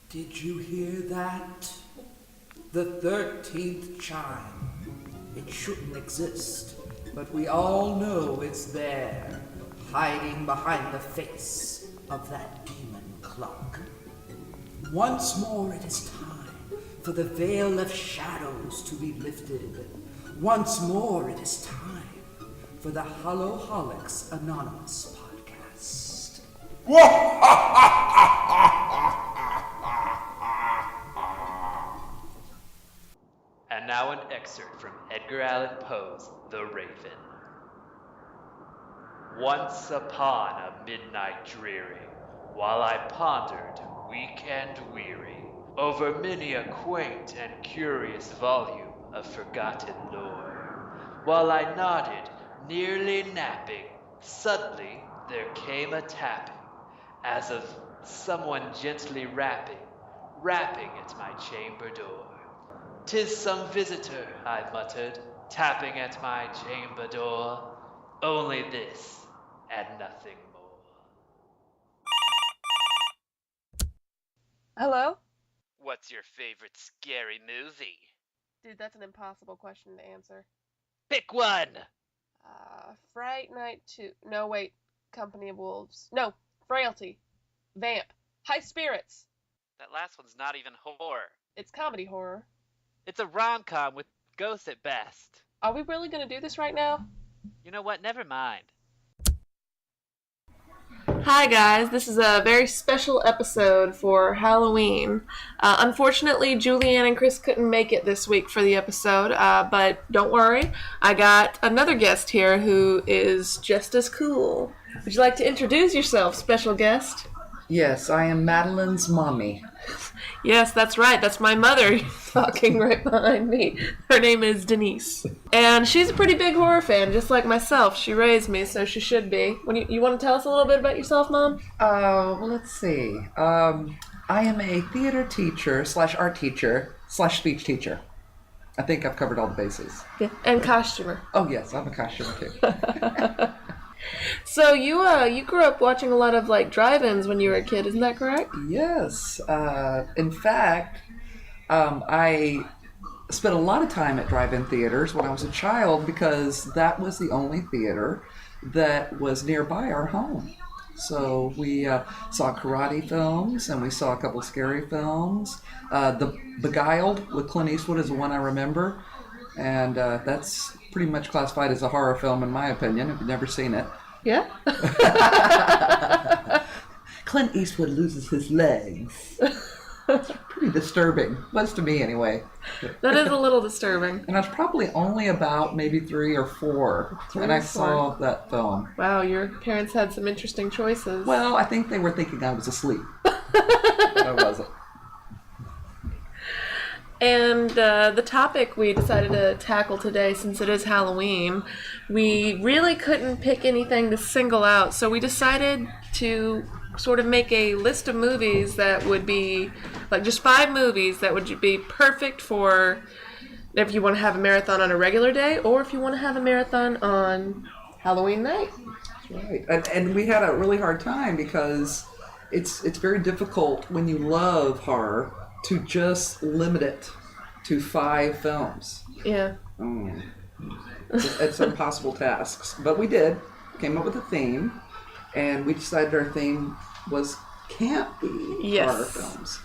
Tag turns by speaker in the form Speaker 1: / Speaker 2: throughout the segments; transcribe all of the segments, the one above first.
Speaker 1: Did you hear that? The 13th chime. It shouldn't exist, but we all know it's there, hiding behind the face of that demon clock. Once more it is time for the veil of shadows to be lifted. Once more it is time for the Hallow-Holics Anonymous podcast.
Speaker 2: And now an excerpt from Edgar Allan Poe's The Raven. Once upon a midnight dreary, while I pondered, weak and weary, over many a quaint and curious volume of forgotten lore, while I nodded, nearly napping, suddenly there came a tapping, as of someone gently rapping at my chamber door. "'Tis some visitor," I muttered, tapping at my chamber door. Only this, and nothing more.
Speaker 3: Hello?
Speaker 2: What's your favorite scary movie?
Speaker 3: Dude, that's an impossible question to answer.
Speaker 2: Pick one!
Speaker 3: Fright Night 2. No, wait. Company of Wolves. No, Frailty. Vamp. High Spirits.
Speaker 2: That last one's not even horror.
Speaker 3: It's comedy horror.
Speaker 2: It's a rom-com with ghosts at best.
Speaker 3: Are we really going to do this right now?
Speaker 2: You know what? Never mind.
Speaker 3: Hi guys, this is a very special episode for Halloween. Unfortunately, Julianne and Chris couldn't make it this week for the episode, but don't worry, I got another guest here who is just as cool. Would you like to introduce yourself, special guest?
Speaker 1: Yes, I am Madeline's mommy.
Speaker 3: Yes, that's right. That's my mother talking right behind me. Her name is Denise. And she's a pretty big horror fan, just like myself. She raised me, so she should be. You want to tell us a little bit about yourself, Mom?
Speaker 1: Well, let's see. I am a theater teacher / art teacher / speech teacher. I think I've covered all the bases.
Speaker 3: Yeah, and costumer.
Speaker 1: Oh, yes, I'm a costumer, too.
Speaker 3: So you grew up watching a lot of drive-ins when you were a kid, isn't that correct?
Speaker 1: Yes. In fact, I spent a lot of time at drive-in theaters when I was a child because that was the only theater that was nearby our home. So we saw karate films and we saw a couple scary films. The Beguiled with Clint Eastwood is the one I remember. And that's pretty much classified as a horror film in my opinion, if you've never seen it.
Speaker 3: Yeah?
Speaker 1: Clint Eastwood loses his legs. It's pretty disturbing. Was to me anyway.
Speaker 3: That is a little disturbing.
Speaker 1: And I was probably only about maybe 3 or 4 when I saw that film.
Speaker 3: Wow, your parents had some interesting choices.
Speaker 1: Well, I think they were thinking I was asleep. But I wasn't.
Speaker 3: And the topic we decided to tackle today, since it is Halloween, we really couldn't pick anything to single out, so we decided to sort of make a list of movies that would be, just 5 movies that would be perfect for if you want to have a marathon on a regular day, or if you want to have a marathon on Halloween night.
Speaker 1: That's right. And we had a really hard time because it's very difficult when you love horror to just limit it to 5 films.
Speaker 3: Yeah.
Speaker 1: It's impossible tasks. But we came up with a theme, and we decided our theme was campy horror films.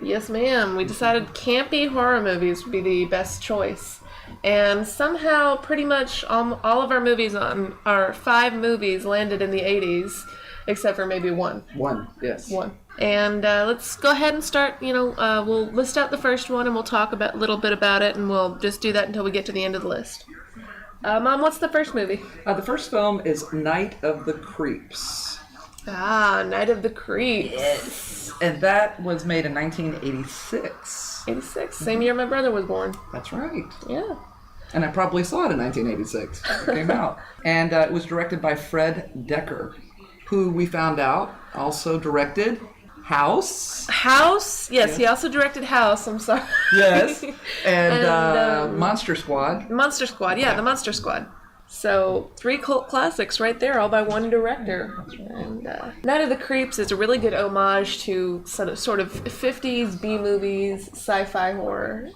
Speaker 3: Yes, ma'am. We decided campy horror movies would be the best choice. And somehow, pretty much all of our movies on our 5 movies landed in the 80s, except for maybe one.
Speaker 1: One, yes.
Speaker 3: One. And let's go ahead and start, we'll list out the first one and we'll talk a little bit about it, and we'll just do that until we get to the end of the list. Mom, what's the first movie?
Speaker 1: The first film is Night of the Creeps.
Speaker 3: Night of the Creeps.
Speaker 1: Yes. And that was made in 1986.
Speaker 3: 86, same year my brother was born.
Speaker 1: That's right.
Speaker 3: Yeah.
Speaker 1: And I probably saw it in 1986. It came out. And it was directed by Fred Decker, who we found out also directed House.
Speaker 3: Yes, he also directed House, I'm sorry.
Speaker 1: Yes. And Monster Squad.
Speaker 3: Monster Squad, yeah, the Monster Squad. So 3 cult classics right there, all by one director. And Night of the Creeps is a really good homage to sort of 50s B-movies, sci-fi horror.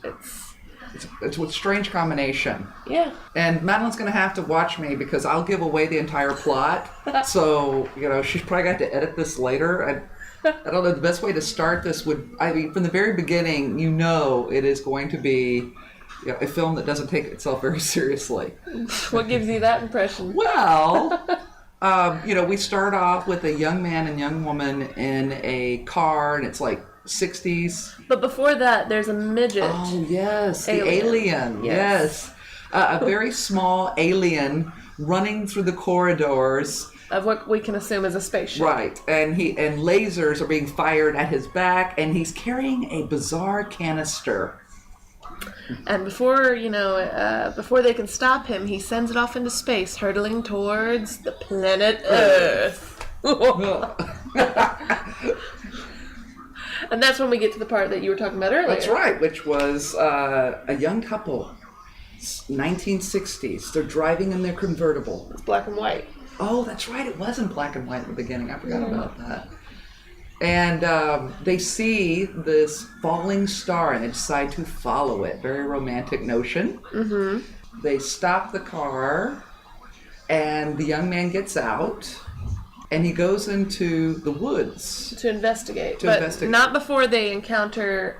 Speaker 1: It's a strange combination.
Speaker 3: Yeah.
Speaker 1: And Madeline's going to have to watch me because I'll give away the entire plot. So, she's probably got to edit this later. I don't know, the best way to start this from the very beginning, it is going to be a film that doesn't take itself very seriously.
Speaker 3: What gives you that impression?
Speaker 1: Well, we start off with a young man and young woman in a car, and it's like 60s.
Speaker 3: But before that, there's a midget.
Speaker 1: Oh, yes, the alien. Yes. A very small alien running through the corridors
Speaker 3: of what we can assume is a spaceship.
Speaker 1: Right. And lasers are being fired at his back, and he's carrying a bizarre canister.
Speaker 3: And before they can stop him, he sends it off into space, hurtling towards the planet Earth. And that's when we get to the part that you were talking about earlier.
Speaker 1: That's right, which was a young couple, 1960s. They're driving in their convertible.
Speaker 3: It's black and white.
Speaker 1: Oh, that's right. It was in black and white in the beginning. I forgot about that. And they see this falling star, and they decide to follow it. Very romantic notion. Mm-hmm. They stop the car, and the young man gets out, and he goes into the woods.
Speaker 3: To investigate. But not before they encounter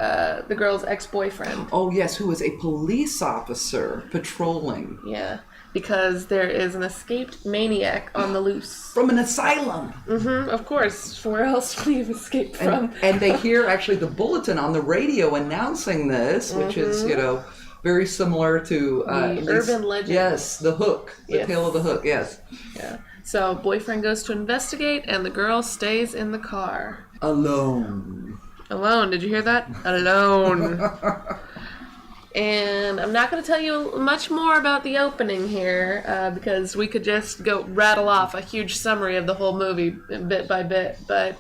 Speaker 3: the girl's ex-boyfriend.
Speaker 1: Oh, yes, who is a police officer patrolling.
Speaker 3: Yeah. Because there is an escaped maniac on the loose.
Speaker 1: From an asylum.
Speaker 3: Mm-hmm, of course. Where else would you escape from?
Speaker 1: And they hear actually the bulletin on the radio announcing this, which is, very similar to...
Speaker 3: the urban legend.
Speaker 1: Yes, the hook. The tale of the hook, yes.
Speaker 3: Yeah. So boyfriend goes to investigate, and the girl stays in the car.
Speaker 1: Alone.
Speaker 3: Did you hear that? Alone. And I'm not going to tell you much more about the opening here because we could just go rattle off a huge summary of the whole movie bit by bit. But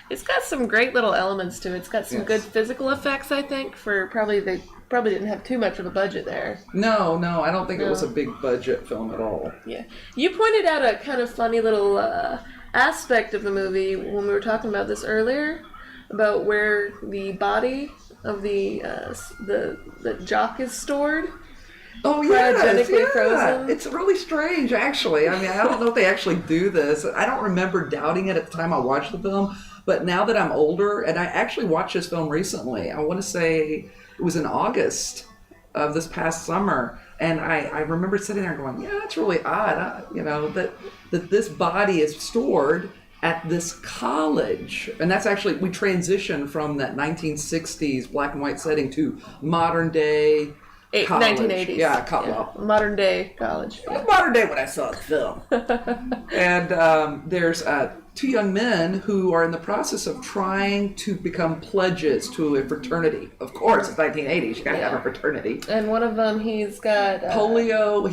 Speaker 3: it's got some great little elements to it. It's got some good physical effects, I think, for they probably didn't have too much of a budget there.
Speaker 1: No, I don't think it was a big budget film at all.
Speaker 3: Yeah. You pointed out a kind of funny little aspect of the movie when we were talking about this earlier, about where the body of the jock is stored.
Speaker 1: Oh, yes,
Speaker 3: cryogenically frozen.
Speaker 1: It's really strange, actually. I mean, I don't know if they actually do this. I don't remember doubting it at the time I watched the film, but now that I'm older, and I actually watched this film recently, I want to say it was in August of this past summer, and I remember sitting there going, yeah, that's really odd, that this body is stored at this college. And that's actually, we transitioned from that 1960s black and white setting to modern day college.
Speaker 3: 1980s.
Speaker 1: Yeah.
Speaker 3: Modern day college.
Speaker 1: Yeah. Modern day when I saw the film. And there's two young men who are in the process of trying to become pledges to a fraternity. Of course, it's 1980s. You gotta have a fraternity.
Speaker 3: And one of them, he's got
Speaker 1: polio.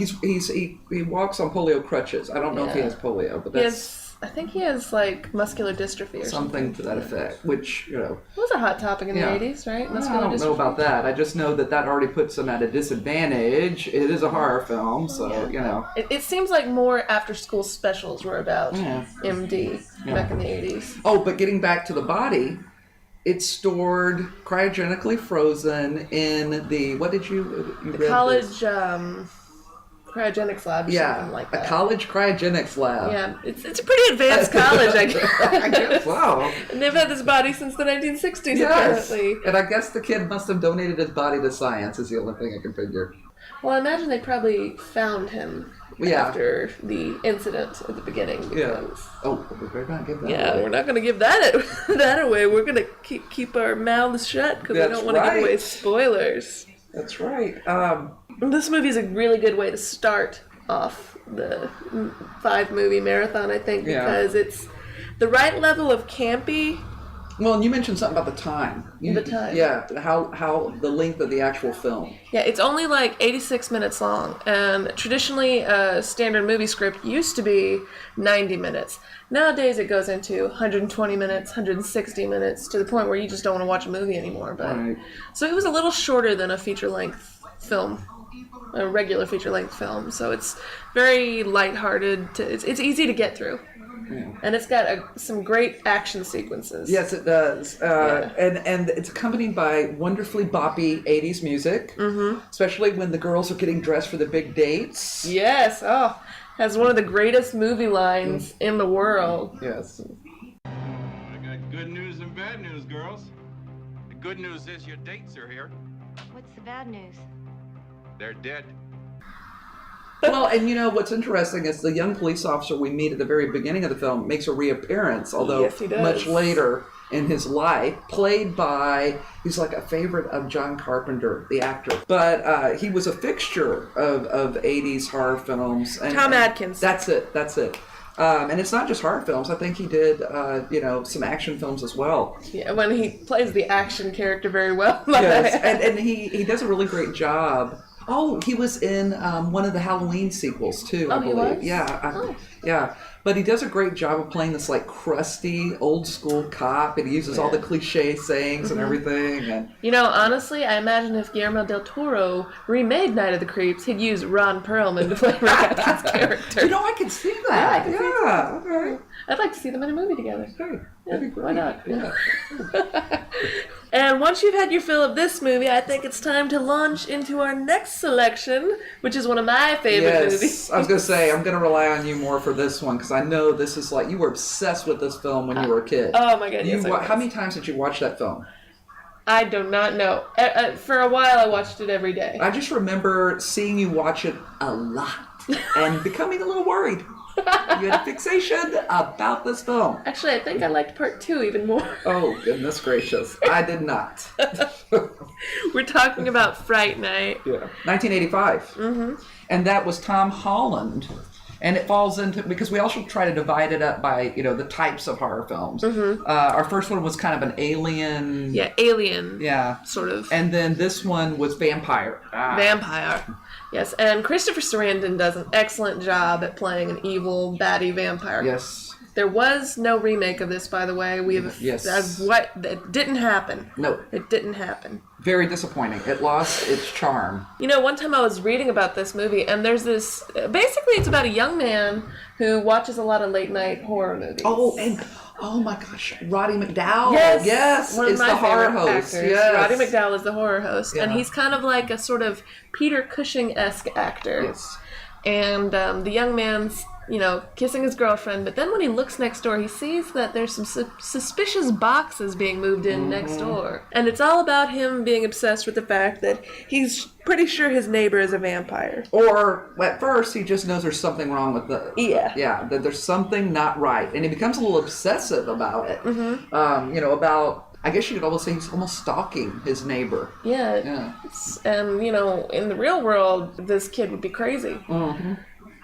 Speaker 1: He walks on polio crutches. I don't know if he has polio, but that's.
Speaker 3: I think he has like muscular dystrophy or something
Speaker 1: to that effect, which
Speaker 3: it was a hot topic in the 80s, right?
Speaker 1: Muscular dystrophy. I don't know about that. I just know that already puts him at a disadvantage. It is a horror film, so
Speaker 3: It seems like more after-school specials were about MD back in the 80s.
Speaker 1: Oh, but getting back to the body, it's stored cryogenically frozen in the
Speaker 3: the college. Cryogenics lab or something like that.
Speaker 1: A college cryogenics lab.
Speaker 3: Yeah, it's a pretty advanced college, I guess.
Speaker 1: I guess so.
Speaker 3: And they've had this body since the 1960s, apparently.
Speaker 1: And I guess the kid must have donated his body to science, is the only thing I can figure.
Speaker 3: Well, I imagine they probably found him after the incident at the beginning. Because,
Speaker 1: oh, we better not give that away.
Speaker 3: Yeah, we're not going to give that away. We're going to keep our mouths shut because we don't want to give away spoilers.
Speaker 1: That's right.
Speaker 3: This movie is a really good way to start off the 5-movie marathon, I think, because it's the right level of campy.
Speaker 1: Well, and you mentioned something about the time.
Speaker 3: The time.
Speaker 1: Yeah, how the length of the actual film.
Speaker 3: Yeah, it's only like 86 minutes long, and traditionally a standard movie script used to be 90 minutes. Nowadays it goes into 120 minutes, 160 minutes, to the point where you just don't want to watch a movie anymore. But So it was a little shorter than a feature-length film. a regular feature-length film. So it's very lighthearted. It's easy to get through. Yeah. And it's got some great action sequences.
Speaker 1: Yes, it does. And it's accompanied by wonderfully boppy 80s music, especially when the girls are getting dressed for the big dates.
Speaker 3: Yes. Oh, has one of the greatest movie lines in the world.
Speaker 1: Yes.
Speaker 4: I got good news and bad news, girls. The good news is your dates are here.
Speaker 5: What's the bad news?
Speaker 4: They're dead.
Speaker 1: Well, and you know what's interesting is the young police officer we meet at the very beginning of the film makes a reappearance, although
Speaker 3: yes, he does.
Speaker 1: Much later in his life, played by, he's like a favorite of John Carpenter, the actor. But he was a fixture of 80s horror films. And,
Speaker 3: Tom Atkins.
Speaker 1: That's it. And it's not just horror films. I think he did, some action films as well.
Speaker 3: Yeah, when he plays the action character very well.
Speaker 1: Yes, and he does a really great job. Oh, he was in one of the Halloween sequels too, I believe.
Speaker 3: He was?
Speaker 1: Yeah, yeah. But he does a great job of playing this like crusty, old school cop, and he uses all the cliche sayings and everything. And
Speaker 3: you know, honestly, I imagine if Guillermo del Toro remade Night of the Creeps, he'd use Ron Perlman to play Rick Atkins' character.
Speaker 1: You know, I can see that. Yeah, okay.
Speaker 3: I'd like to see them in a movie together.
Speaker 1: Hey, that'd be great.
Speaker 3: Why not?
Speaker 1: Yeah.
Speaker 3: And once you've had your fill of this movie, I think it's time to launch into our next selection, which is one of my favorite movies.
Speaker 1: I was going to say, I'm going to rely on you more for this one, because I know this is like, you were obsessed with this film when you were a kid.
Speaker 3: Oh my goodness.
Speaker 1: How many times did you watch that film?
Speaker 3: I do not know. For a while, I watched it every day.
Speaker 1: I just remember seeing you watch it a lot and becoming a little worried. You had a fixation about this film.
Speaker 3: Actually, I think I liked part 2 even more.
Speaker 1: Oh, goodness gracious. I did not.
Speaker 3: We're talking about Fright Night.
Speaker 1: Yeah. 1985. Mm-hmm. And that was Tom Holland. And it falls into, because we also try to divide it up by, the types of horror films. Mm-hmm. Our first one was kind of an alien.
Speaker 3: Yeah, alien.
Speaker 1: Yeah.
Speaker 3: Sort of.
Speaker 1: And then this one was vampire.
Speaker 3: Vampire. Yes, and Christopher Sarandon does an excellent job at playing an evil, batty vampire.
Speaker 1: Yes.
Speaker 3: There was no remake of this, by the way. That didn't happen.
Speaker 1: No.
Speaker 3: It didn't happen.
Speaker 1: Very disappointing. It lost its charm.
Speaker 3: You know, one time I was reading about this movie, and there's this... Basically, it's about a young man who watches a lot of late-night horror movies.
Speaker 1: Oh my gosh, Roddy McDowall.
Speaker 3: Yes, one of my
Speaker 1: the horror
Speaker 3: favorite
Speaker 1: host.
Speaker 3: actors.
Speaker 1: Yes.
Speaker 3: Roddy McDowall is the horror host,
Speaker 1: Yeah.
Speaker 3: and he's kind of like a sort of Peter Cushing-esque actor.
Speaker 1: Yes.
Speaker 3: And the young man's, kissing his girlfriend, but then when he looks next door, he sees that there's some suspicious boxes being moved in next door. And it's all about him being obsessed with the fact that he's pretty sure his neighbor is a vampire.
Speaker 1: Or, at first, he just knows there's something wrong with the...
Speaker 3: Yeah.
Speaker 1: Yeah, that there's something not right. And he becomes a little obsessive about it. Mm-hmm. I guess you could almost say he's almost stalking his neighbor.
Speaker 3: Yeah. And, in the real world, this kid would be crazy. Mm-hmm.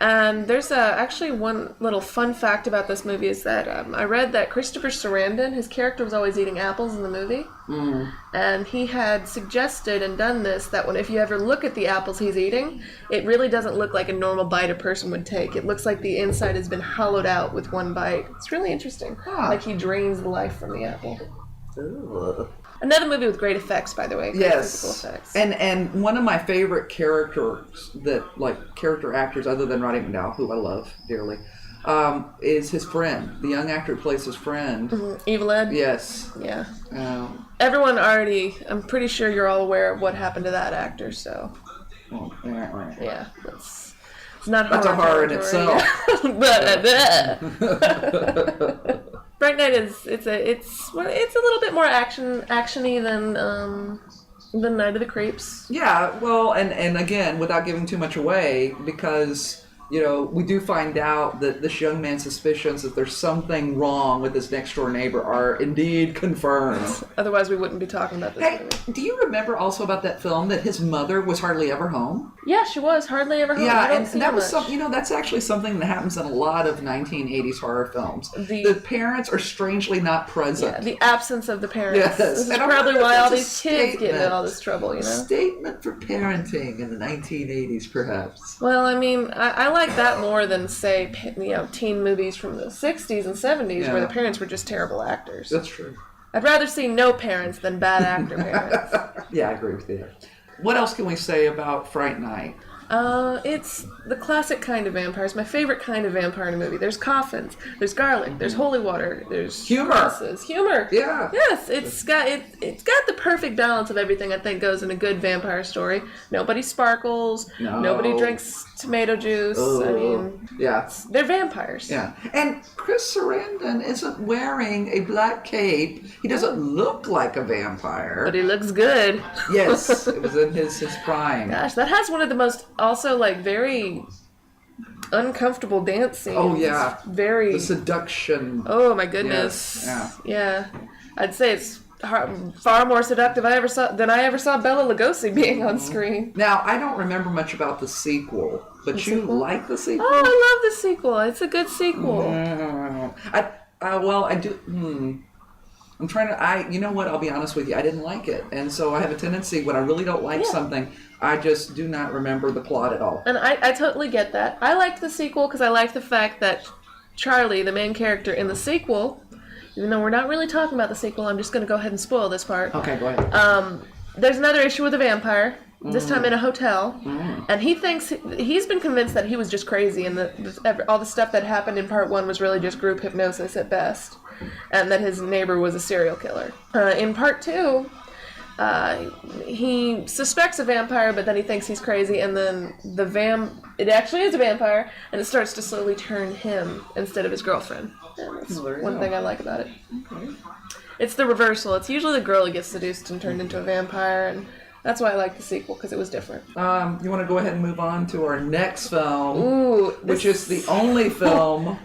Speaker 3: And there's actually one little fun fact about this movie is that I read that Christopher Sarandon, his character was always eating apples in the movie. Mm. And he had suggested and done this, that if you ever look at the apples he's eating, it really doesn't look like a normal bite a person would take. It looks like the inside has been hollowed out with one bite. It's really interesting. Like he drains the life from the apple. Ugh. Another movie with great effects, by the way. Great physical effects.
Speaker 1: And one of my favorite characters character actors other than Roddy McDowall, who I love dearly, is his friend, the young actor who plays his friend.
Speaker 3: Mm-hmm. Evil Ed?
Speaker 1: Yes.
Speaker 3: Yeah. Everyone I'm pretty sure you're all aware of what happened to that actor, so.
Speaker 1: Well, right.
Speaker 3: Yeah, it's not horror.
Speaker 1: That's a horror in itself.
Speaker 3: Fright Night it's a little bit more actiony than Night of the Creeps.
Speaker 1: Yeah, well, and again, without giving too much away, because we do find out that this young man's suspicions that there's something wrong with his next door neighbor are indeed confirmed.
Speaker 3: Otherwise, we wouldn't be talking about this movie.
Speaker 1: Do you remember also about that film that his mother was hardly ever home?
Speaker 3: Yeah, she was hardly ever home.
Speaker 1: Yeah, and that was that's actually something that happens in a lot of 1980s horror films. The parents are strangely not present.
Speaker 3: Yeah, the absence of the parents.
Speaker 1: Yes.
Speaker 3: This is
Speaker 1: and
Speaker 3: probably why all these kids get in all this trouble,
Speaker 1: Statement for parenting in the 1980s, perhaps.
Speaker 3: Well, I mean, I like that more than, say, teen movies from the 60s and 70s where the parents were just terrible actors.
Speaker 1: That's true.
Speaker 3: I'd rather see no parents than bad actor parents.
Speaker 1: Yeah, I agree with you. what else can we say about Fright Night?
Speaker 3: It's the classic kind of vampire. It's my favorite kind of vampire in a movie. There's coffins, there's garlic, there's holy water, there's
Speaker 1: Humor.
Speaker 3: crosses, humor.
Speaker 1: Yeah.
Speaker 3: Yes, it's got the perfect balance of everything I think goes in a good vampire story. Nobody sparkles.
Speaker 1: No.
Speaker 3: Nobody drinks tomato juice. I mean,
Speaker 1: yeah,
Speaker 3: they're vampires.
Speaker 1: yeah. And Chris Sarandon isn't wearing a black cape. He doesn't look like a vampire.
Speaker 3: But he looks good.
Speaker 1: Yes, it was in his prime.
Speaker 3: Gosh, that has one of the most also like very uncomfortable dance scenes.
Speaker 1: Oh yeah,
Speaker 3: very
Speaker 1: the seduction.
Speaker 3: Oh my goodness.
Speaker 1: Yes,
Speaker 3: yeah. I'd say it's far more seductive than I ever saw Bela Lugosi being on screen.
Speaker 1: Now I don't remember much about the sequel, but
Speaker 3: The
Speaker 1: you
Speaker 3: sequel?
Speaker 1: like the sequel?
Speaker 3: Oh, I love the sequel. It's a good sequel.
Speaker 1: I do. I'm trying to. You know what? I'll be honest with you. I didn't like it, and so I have a tendency when I really don't like something, I just do not remember the plot at all.
Speaker 3: And I totally get that. I liked the sequel because I liked the fact that Charlie, the main character in the sequel, even though we're not really talking about the sequel, I'm just going to go ahead and spoil this part.
Speaker 1: Okay, go ahead.
Speaker 3: There's another issue with a vampire. This time in a hotel, and he's been convinced that he was just crazy, and that all the stuff that happened in part 1 was really just group hypnosis at best, and that his neighbor was a serial killer. In part 2, he suspects a vampire, but then he thinks he's crazy, and then it actually is a vampire, and it starts to slowly turn him instead of his girlfriend. And that's one thing I like about it.
Speaker 1: Okay.
Speaker 3: It's the reversal. It's usually the girl who gets seduced and turned into a vampire, and that's why I like the sequel, because it was different.
Speaker 1: You want to go ahead and move on to our next film, which is the only film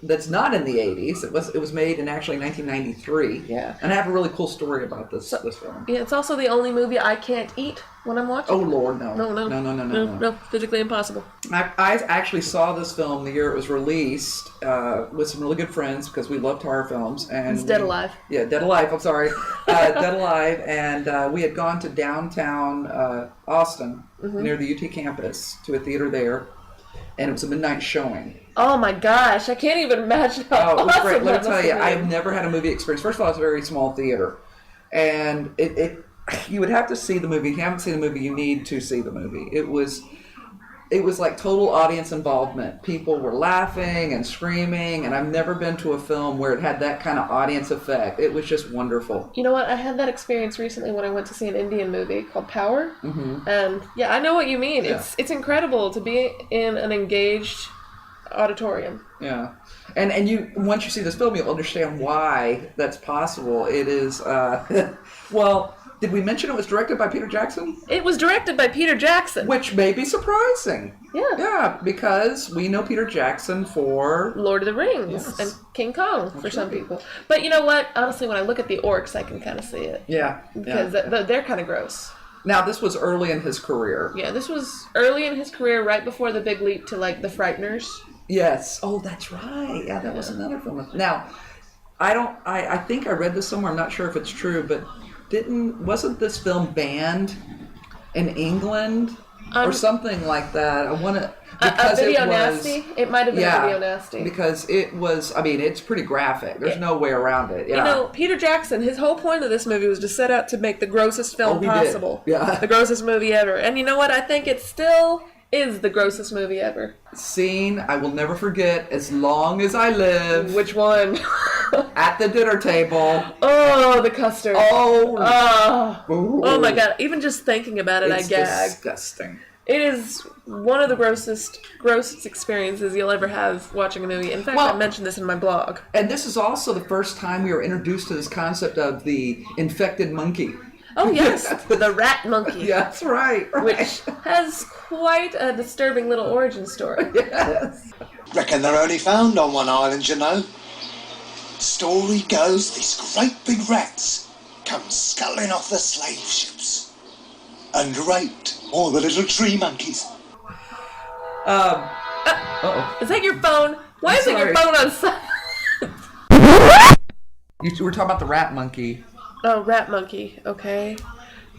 Speaker 1: that's not in the 80s. It was made in actually 1993.
Speaker 3: Yeah.
Speaker 1: And I have a really cool story about this film.
Speaker 3: Yeah, it's also the only movie I can't eat when I'm watching.
Speaker 1: Oh Lord, no.
Speaker 3: No, physically impossible.
Speaker 1: I actually saw this film the year it was released with some really good friends because we loved horror films. And
Speaker 3: It's Dead Alive.
Speaker 1: Yeah, Dead Alive. I'm sorry, Dead Alive, and we had gone to downtown Austin near the UT campus to a theater there, and it was a midnight showing.
Speaker 3: Oh my gosh, I can't even imagine how
Speaker 1: it was
Speaker 3: awesome
Speaker 1: great. Let
Speaker 3: that
Speaker 1: me tell
Speaker 3: must
Speaker 1: you,
Speaker 3: have
Speaker 1: I've
Speaker 3: been.
Speaker 1: never had a movie experience. First of all, it's a very small theater, and you would have to see the movie. If you haven't seen the movie, you need to see the movie. It was like total audience involvement. People were laughing and screaming, and I've never been to a film where it had that kind of audience effect. It was just wonderful.
Speaker 3: You know what? I had that experience recently when I went to see an Indian movie called Power. And yeah, I know what you mean.
Speaker 1: Yeah.
Speaker 3: It's incredible to be in an engaged auditorium.
Speaker 1: Yeah, and you once you see this film, you'll understand why that's possible. It is well. Did we mention it was directed by Peter Jackson?
Speaker 3: It was directed by Peter Jackson.
Speaker 1: Which may be surprising.
Speaker 3: Yeah.
Speaker 1: Yeah, because we know Peter Jackson for
Speaker 3: Lord of the Rings
Speaker 1: Yes.
Speaker 3: and King Kong for some people. But you know what? Honestly, when I look at the orcs, I can kind of see it.
Speaker 1: Yeah.
Speaker 3: Because they're kind of gross.
Speaker 1: Now, this was early in his career.
Speaker 3: Yeah, this was early in his career, right before the big leap to, like, The Frighteners.
Speaker 1: Yes. Oh, that's right. Yeah, that was another film. Now, I think I read this somewhere. I'm not sure if it's true, but wasn't this film banned in England or something like that? I want to because
Speaker 3: a video
Speaker 1: it was
Speaker 3: nasty. It might have been a video nasty
Speaker 1: because it was. I mean, it's pretty graphic. There's no way around it. Yeah.
Speaker 3: You know, Peter Jackson. His whole point of this movie was to set out to make the grossest film
Speaker 1: he
Speaker 3: possible.
Speaker 1: did. Yeah.
Speaker 3: The grossest movie ever. And you know what? I think it still is the grossest movie ever.
Speaker 1: Scene I will never forget as long as I live.
Speaker 3: Which one?
Speaker 1: At the dinner table.
Speaker 3: Oh, the custard.
Speaker 1: Oh.
Speaker 3: Oh my god. Even just thinking about it,
Speaker 1: It's
Speaker 3: I gag.
Speaker 1: disgusting.
Speaker 3: It is one of the grossest experiences you'll ever have watching a movie. In fact,
Speaker 1: Well,
Speaker 3: I mentioned this in my blog.
Speaker 1: And this is also the first time we were introduced to this concept of the infected monkey.
Speaker 3: Oh yes, the rat monkey.
Speaker 1: Yeah, that's right.
Speaker 3: Which has quite a disturbing little origin story.
Speaker 1: Yes.
Speaker 5: Reckon they're only found on one island, you know. Story goes, these great big rats come scuttling off the slave ships and raped all the little tree monkeys.
Speaker 1: Uh-oh.
Speaker 3: Is that your phone? Why isn't your
Speaker 1: Sorry.
Speaker 3: phone on silent?
Speaker 1: You were talking about the rat monkey.
Speaker 3: Oh, rat monkey. Okay.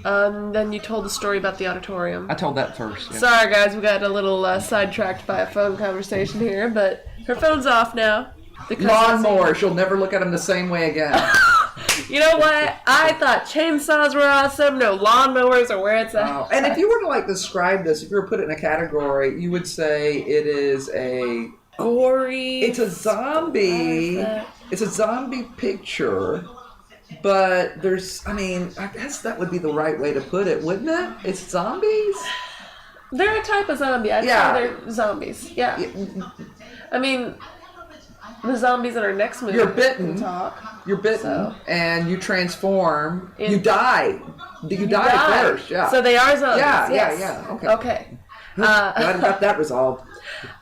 Speaker 3: Then you told the story about the auditorium.
Speaker 1: I told that first. Yeah.
Speaker 3: Sorry, guys, we got a little sidetracked by a phone conversation here, but her phone's off now.
Speaker 1: Lawnmowers. You'll never look at them the same way again.
Speaker 3: You know what? I thought chainsaws were awesome. No lawnmowers are where it's at.
Speaker 1: Oh, and if you were to like describe this, if you were to put it in a category, you would say it is a
Speaker 3: gory.
Speaker 1: It's a zombie. It's a zombie picture, but there's. I mean, I guess that would be the right way to put it, wouldn't it? It's zombies.
Speaker 3: They're a type of zombie. I'd say they're zombies. Yeah. I mean, the zombies in our next movie.
Speaker 1: You're bitten. You're bitten,
Speaker 3: So.
Speaker 1: and you transform. You die. You die first. Yeah.
Speaker 3: So they are zombies.
Speaker 1: Yeah. Okay. Glad we got that resolved.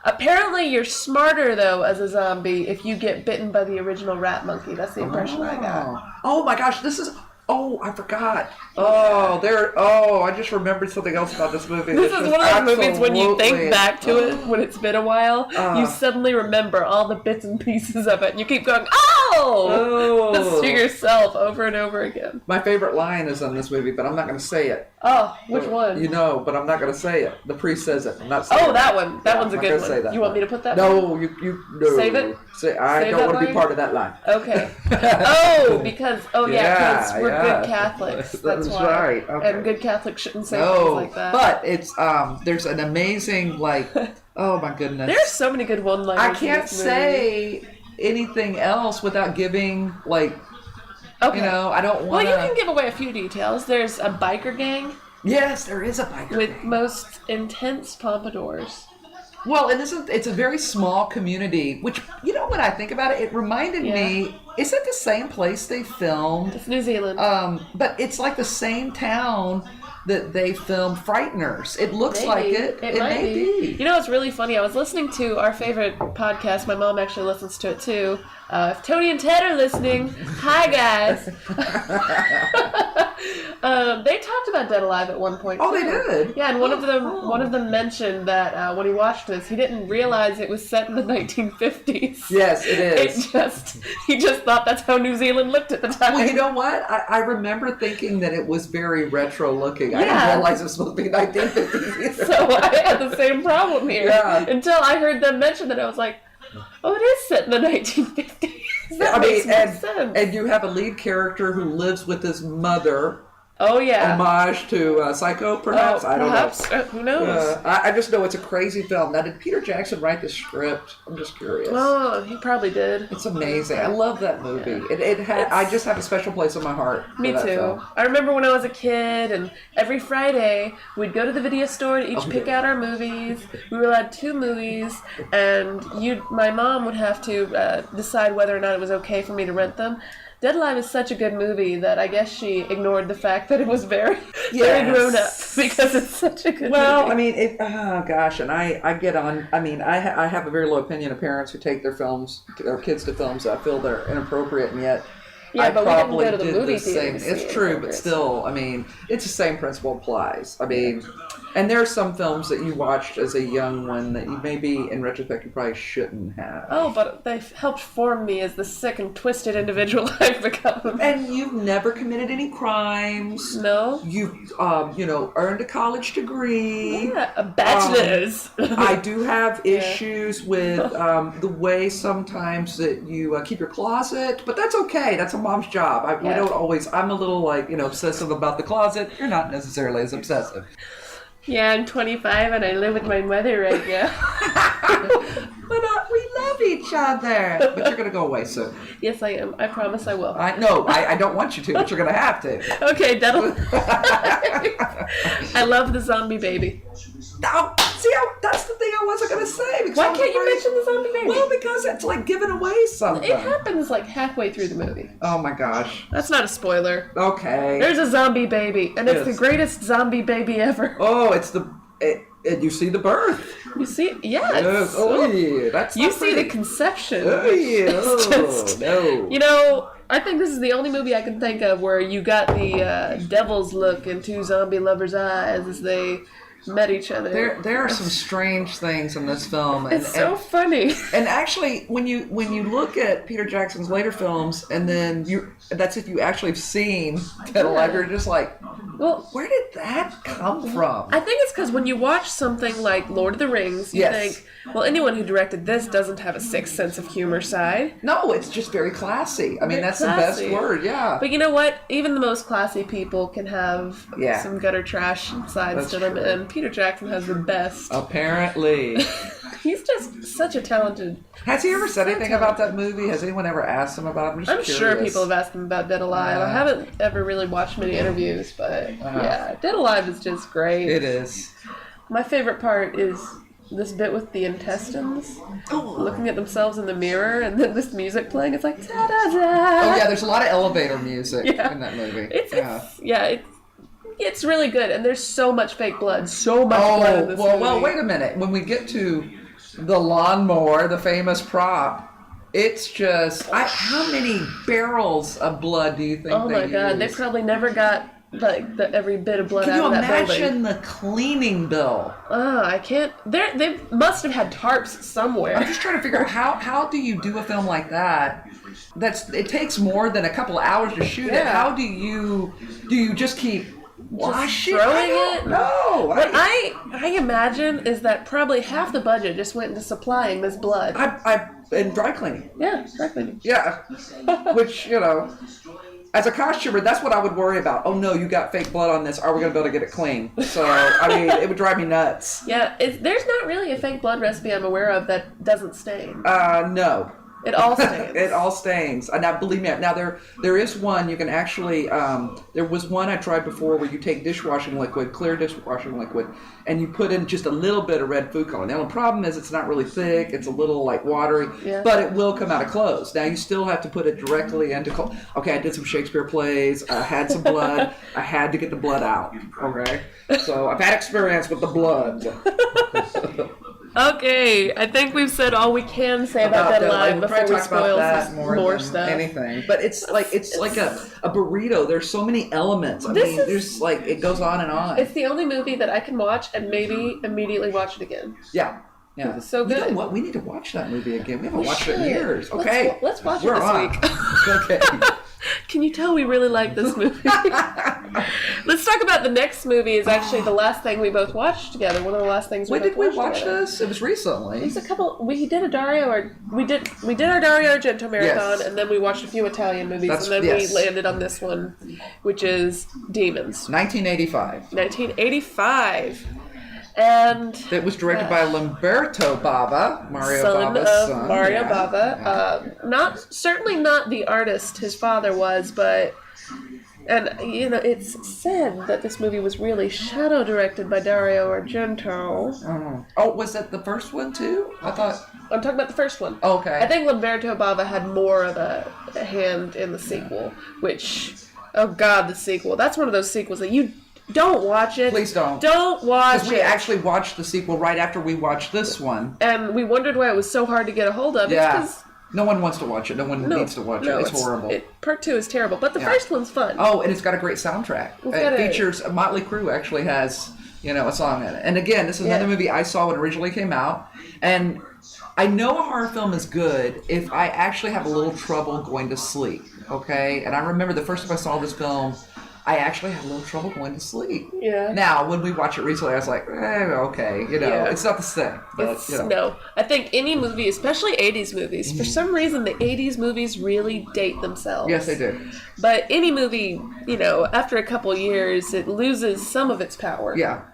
Speaker 3: Apparently, you're smarter though as a zombie if you get bitten by the original rat monkey. That's the impression I got.
Speaker 1: Oh my gosh, this is. Oh, I forgot. I just remembered something else about this movie.
Speaker 3: This is one of those movies when you think back to it, when it's been a while, you suddenly remember all the bits and pieces of it, and you keep going, to yourself over and over again.
Speaker 1: My favorite line is in this movie, but I'm not going to say it.
Speaker 3: Oh, which one?
Speaker 1: You know, but I'm not going to say it. The priest says it. I'm not saying it.
Speaker 3: That one. That one's a good one. You want me to put that
Speaker 1: No,
Speaker 3: one?
Speaker 1: No.
Speaker 3: Save it?
Speaker 1: I don't want to be part of that line.
Speaker 3: Okay. Because we're good Catholics. That's why.
Speaker 1: Right. Okay.
Speaker 3: And good Catholics shouldn't say things like that.
Speaker 1: But it's there's an amazing oh my goodness.
Speaker 3: There's so many good one-liners.
Speaker 1: I can't say anything else without giving
Speaker 3: Okay.
Speaker 1: I don't want.
Speaker 3: Well, you can give away a few details. There's a biker gang.
Speaker 1: Yes, there is a biker
Speaker 3: with
Speaker 1: gang.
Speaker 3: most intense pompadours.
Speaker 1: Well, and it's a very small community, which, when I think about it, it reminded me, is it the same place they filmed?
Speaker 3: It's New Zealand.
Speaker 1: But it's like the same town that they filmed Frighteners. It looks like it.
Speaker 3: It may be. You know what's really funny? I was listening to our favorite podcast. My mom actually listens to it too. If Tony and Ted are listening, hi guys. They talked about Dead Alive at one point.
Speaker 1: Oh,
Speaker 3: too.
Speaker 1: they did.
Speaker 3: Yeah, and one of them mentioned that when he watched this, he didn't realize it was set in the 1950s.
Speaker 1: Yes, it is.
Speaker 3: He just thought that's how New Zealand looked at the time.
Speaker 1: Well, you know what? I remember thinking that it was very retro looking. I didn't realize it was supposed to be 1950s either.
Speaker 3: So I had the same problem here until I heard them mention that. I was like, oh, it is set in the 1950s. That makes more sense. And
Speaker 1: you have a lead character who lives with his mother.
Speaker 3: Oh, yeah.
Speaker 1: Homage to Psycho, perhaps? I don't know.
Speaker 3: Who knows?
Speaker 1: I just know it's a crazy film. Now, did Peter Jackson write the script? I'm just curious.
Speaker 3: Oh, he probably did.
Speaker 1: It's amazing. I love that movie. Yeah. I just have a special place in my heart.
Speaker 3: Me too. Film. I remember when I was a kid, and every Friday, we'd go to the video store to each pick out our movies. We were allowed 2 movies, and my mom would have to decide whether or not it was okay for me to rent them. Dead Alive is such a good movie that I guess she ignored the fact that it was very grown up because it's such a good movie.
Speaker 1: Well, I mean, and I get on. I mean, I have a very low opinion of parents who take their kids to films that I feel they're inappropriate, and yet I
Speaker 3: but
Speaker 1: probably
Speaker 3: we didn't go to the movie
Speaker 1: did the same. It's true, but still, I mean, it's the same principle applies. I mean, and there are some films that you watched as a young one that you maybe, in retrospect, you probably shouldn't have.
Speaker 3: Oh, but they've helped form me as the sick and twisted individual I've become.
Speaker 1: And you've never committed any crimes.
Speaker 3: No.
Speaker 1: You've, earned a college degree.
Speaker 3: Yeah, a bachelor's.
Speaker 1: I do have issues with the way sometimes that you keep your closet, but that's okay. That's a mom's job. We don't always. I'm a little obsessive about the closet. You're not necessarily as obsessive.
Speaker 3: Yeah, I'm 25 and I live with my mother right now.
Speaker 1: But we love each other. But you're going to go away soon.
Speaker 3: Yes, I am. I promise I will.
Speaker 1: I don't want you to, but you're going to have to.
Speaker 3: Okay, that'll... I love the zombie baby.
Speaker 1: Oh, that's the thing I wasn't going to say.
Speaker 3: Why can't you mention the zombie baby?
Speaker 1: Well, because it's like giving away something.
Speaker 3: It happens like halfway through the movie.
Speaker 1: Oh my gosh.
Speaker 3: That's not a spoiler.
Speaker 1: Okay.
Speaker 3: There's a zombie baby, and it's the greatest zombie baby ever.
Speaker 1: Oh, and you see the birth.
Speaker 3: You see, yes.
Speaker 1: Oh yeah, that's.
Speaker 3: You see the conception.
Speaker 1: Oh yeah.
Speaker 3: No. I think this is the only movie I can think of where you got the devil's look into zombie lovers' eyes as they met each other.
Speaker 1: There are some strange things in this film.
Speaker 3: It's so funny.
Speaker 1: And actually, when you look at Peter Jackson's later films, and then that's if you actually have seen Dead Alive, you're just like,
Speaker 3: Well,
Speaker 1: where did that come from?
Speaker 3: I think it's because when you watch something like Lord of the Rings, you think, well, anyone who directed this doesn't have a sixth sense of humor side.
Speaker 1: No, it's just very classy. I mean,
Speaker 3: Very
Speaker 1: that's
Speaker 3: classy.
Speaker 1: the best word, yeah.
Speaker 3: But you know what? Even the most classy people can have some gutter trash sides to them, and Peter Jackson has the best.
Speaker 1: Apparently.
Speaker 3: He's just such a talented...
Speaker 1: Has he ever said anything about that movie? Has anyone ever asked him about it?
Speaker 3: I'm sure people have asked him about Dead Alive. I haven't ever really watched many interviews, but yeah, Dead Alive is just great.
Speaker 1: It is.
Speaker 3: My favorite part is this bit with the intestines looking at themselves in the mirror, and then this music playing. It's like, ta-da-da.
Speaker 1: Oh, yeah, there's a lot of elevator music in that movie.
Speaker 3: It's really good, and there's so much fake blood. So much blood in this movie.
Speaker 1: Well, wait a minute. When we get to the lawnmower, the famous prop, it's just... how many barrels of blood do you think
Speaker 3: Oh my god, they probably never got every bit of blood out of that building.
Speaker 1: Can you imagine the cleaning bill?
Speaker 3: I can't... They must have had tarps somewhere.
Speaker 1: I'm just trying to figure out how do you do a film like that? It takes more than a couple of hours to shoot it. How do you just keep...
Speaker 3: Just throwing it?
Speaker 1: No.
Speaker 3: What I imagine is that probably half the budget just went into supplying this blood.
Speaker 1: And dry cleaning.
Speaker 3: Yeah, dry cleaning.
Speaker 1: Yeah. Which, as a costumer, that's what I would worry about. Oh no, you got fake blood on this. Are we going to be able to get it clean? So, I mean, it would drive me nuts.
Speaker 3: Yeah, there's not really a fake blood recipe I'm aware of that doesn't stain.
Speaker 1: No.
Speaker 3: It all stains.
Speaker 1: It all stains. Now, believe me, there is one you can actually, there was one I tried before where you take dishwashing liquid, clear dishwashing liquid, and you put in just a little bit of red food color. Now, the problem is it's not really thick. It's a little, watery, but it will come out of clothes. Now, you still have to put it directly into clothes. Okay, I did some Shakespeare plays. I had some blood. I had to get the blood out, okay? So, I've had experience with the blood.
Speaker 3: Okay, I think we've said all we can say about Dead Alive before we spoil more stuff.
Speaker 1: Anything, but it's like a burrito. There's so many elements. I mean, there's it goes on and on.
Speaker 3: It's the only movie that I can watch and maybe immediately watch it again.
Speaker 1: Yeah.
Speaker 3: It's so good.
Speaker 1: You know what? We need to watch that movie again. We haven't watched it in years. Okay.
Speaker 3: Let's watch it this week.
Speaker 1: Okay.
Speaker 3: Can you tell we really like this movie? Let's talk about the next movie. Is actually the last thing we both watched together. One of the last things.
Speaker 1: When did we watch this? It was recently.
Speaker 3: It was a couple. We did a Dario we did our Dario Argento marathon, and then we watched a few Italian movies, and then we landed on this one, which is Demons.
Speaker 1: 1985.
Speaker 3: 1985. And
Speaker 1: it was directed by Lamberto Bava, Mario Bava's son.
Speaker 3: Mario Bava. Certainly not the artist his father was, but it's said that this movie was really shadow directed by Dario Argento.
Speaker 1: Oh, was that the first one too? I'm
Speaker 3: talking about the first one.
Speaker 1: Oh, okay.
Speaker 3: I think Lamberto Bava had more of a hand in the sequel, which, oh god, the sequel. That's one of those sequels that you don't watch it.
Speaker 1: Please don't.
Speaker 3: Don't watch it.
Speaker 1: Because we actually watched the sequel right after we watched this one.
Speaker 3: And we wondered why it was so hard to get a hold of.
Speaker 1: Yeah. It's no one wants to watch it. No one needs to watch it. It's horrible.
Speaker 3: Part 2 is terrible. But the first one's fun.
Speaker 1: Oh, and it's got a great soundtrack. It features... Motley Crue actually has, a song in it. And again, this is another movie I saw when it originally came out. And I know a horror film is good if I actually have a little trouble going to sleep. Okay? And I remember the first time I saw this film... I actually had a little trouble going to sleep.
Speaker 3: Yeah.
Speaker 1: Now, when we watch it recently, I was like, okay, it's not the same. But,
Speaker 3: No. I think any movie, especially 80s movies, for some reason the 80s movies really date themselves.
Speaker 1: Yes, they do.
Speaker 3: But any movie, after a couple years, it loses some of its power.
Speaker 1: Yeah.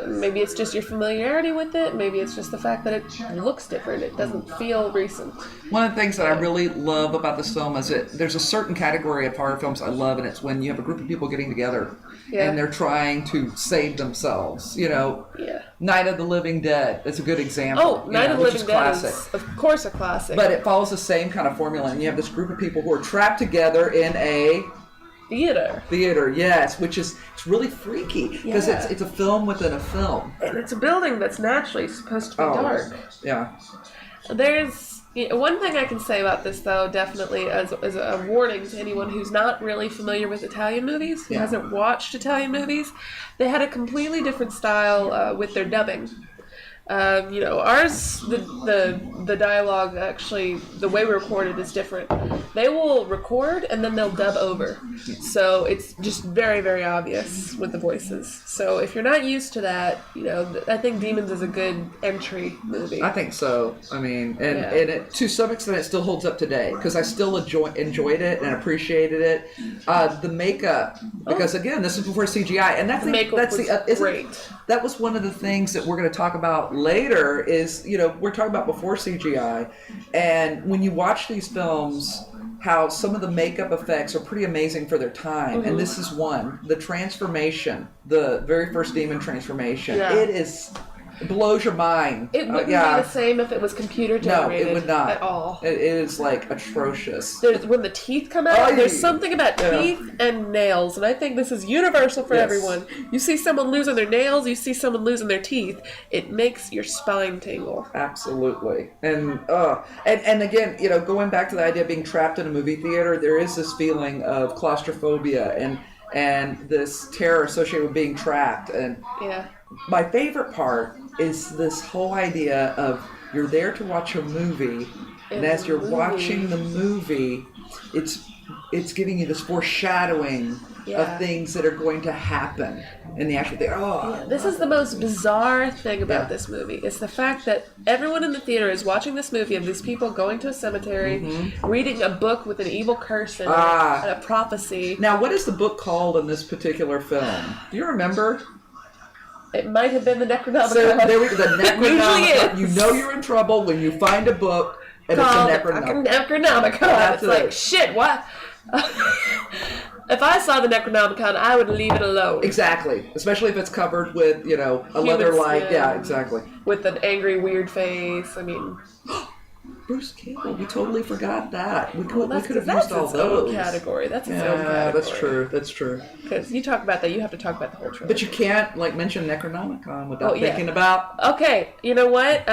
Speaker 3: Maybe it's just your familiarity with it. Maybe it's just the fact that it looks different. It doesn't feel recent.
Speaker 1: One of the things that I really love about this film is that there's a certain category of horror films I love, and it's when you have a group of people getting together and they're trying to save themselves. Night of the Living Dead. That's a good example.
Speaker 3: Oh, Night of the Living Dead is, of course, a classic.
Speaker 1: But it follows the same kind of formula, and you have this group of people who are trapped together in a... Theater, yes, which is it's really freaky because it's a film within a film.
Speaker 3: And it's a building that's naturally supposed to be dark.
Speaker 1: Yeah.
Speaker 3: There's one thing I can say about this, though, definitely as a warning to anyone who's not really familiar with Italian movies, who hasn't watched Italian movies. They had a completely different style with their dubbing. Ours, the dialogue, actually, the way we record it is different. They will record and then they'll dub over. So it's just very, very obvious with the voices. So if you're not used to that, I think Demons is a good entry movie.
Speaker 1: I think so. I mean, and it, to some extent, it still holds up today because I still enjoyed it and appreciated it. The makeup, because again, this is before CGI, and that's great. That was one of the things that we're going to talk about later. Is we're talking about before CGI, and when you watch these films, how some of the makeup effects are pretty amazing for their time, and this is one. The transformation, the very first demon transformation, it blows your mind.
Speaker 3: It wouldn't be the same if it was computer generated.
Speaker 1: No, it would not
Speaker 3: at all.
Speaker 1: It is like atrocious.
Speaker 3: When the teeth come out, there's something about teeth and nails, and I think this is universal for everyone. You see someone losing their nails, you see someone losing their teeth, it makes your spine tingle.
Speaker 1: Absolutely. And again, going back to the idea of being trapped in a movie theater, there is this feeling of claustrophobia and this terror associated with being trapped. And my favorite part is this whole idea of you're there to watch a movie, and as you're watching the movie, it's giving you this foreshadowing of things that are going to happen in the actual thing.
Speaker 3: This is the most bizarre thing about this movie. It's the fact that everyone in the theater is watching this movie of these people going to a cemetery, reading a book with an evil curse in it, and a prophecy.
Speaker 1: Now, what is the book called in this particular film? Do you remember?
Speaker 3: It might have been the Necronomicon.
Speaker 1: So there we go. The Necronomicon.
Speaker 3: Usually is.
Speaker 1: You're in trouble when you find a book and it's a Necronomicon.
Speaker 3: Necronomicon. It's like, shit, what? If I saw the Necronomicon, I would leave it alone.
Speaker 1: Exactly. Especially if it's covered with, a leather-like... Yeah, exactly.
Speaker 3: With an angry, weird face. I mean...
Speaker 1: Bruce Campbell. We totally forgot that. We could have used all those.
Speaker 3: That's its own category. That's its own category.
Speaker 1: That's true.
Speaker 3: Because you talk about that, you have to talk about the whole trilogy.
Speaker 1: But you can't, mention Necronomicon without thinking about...
Speaker 3: Okay, you know what?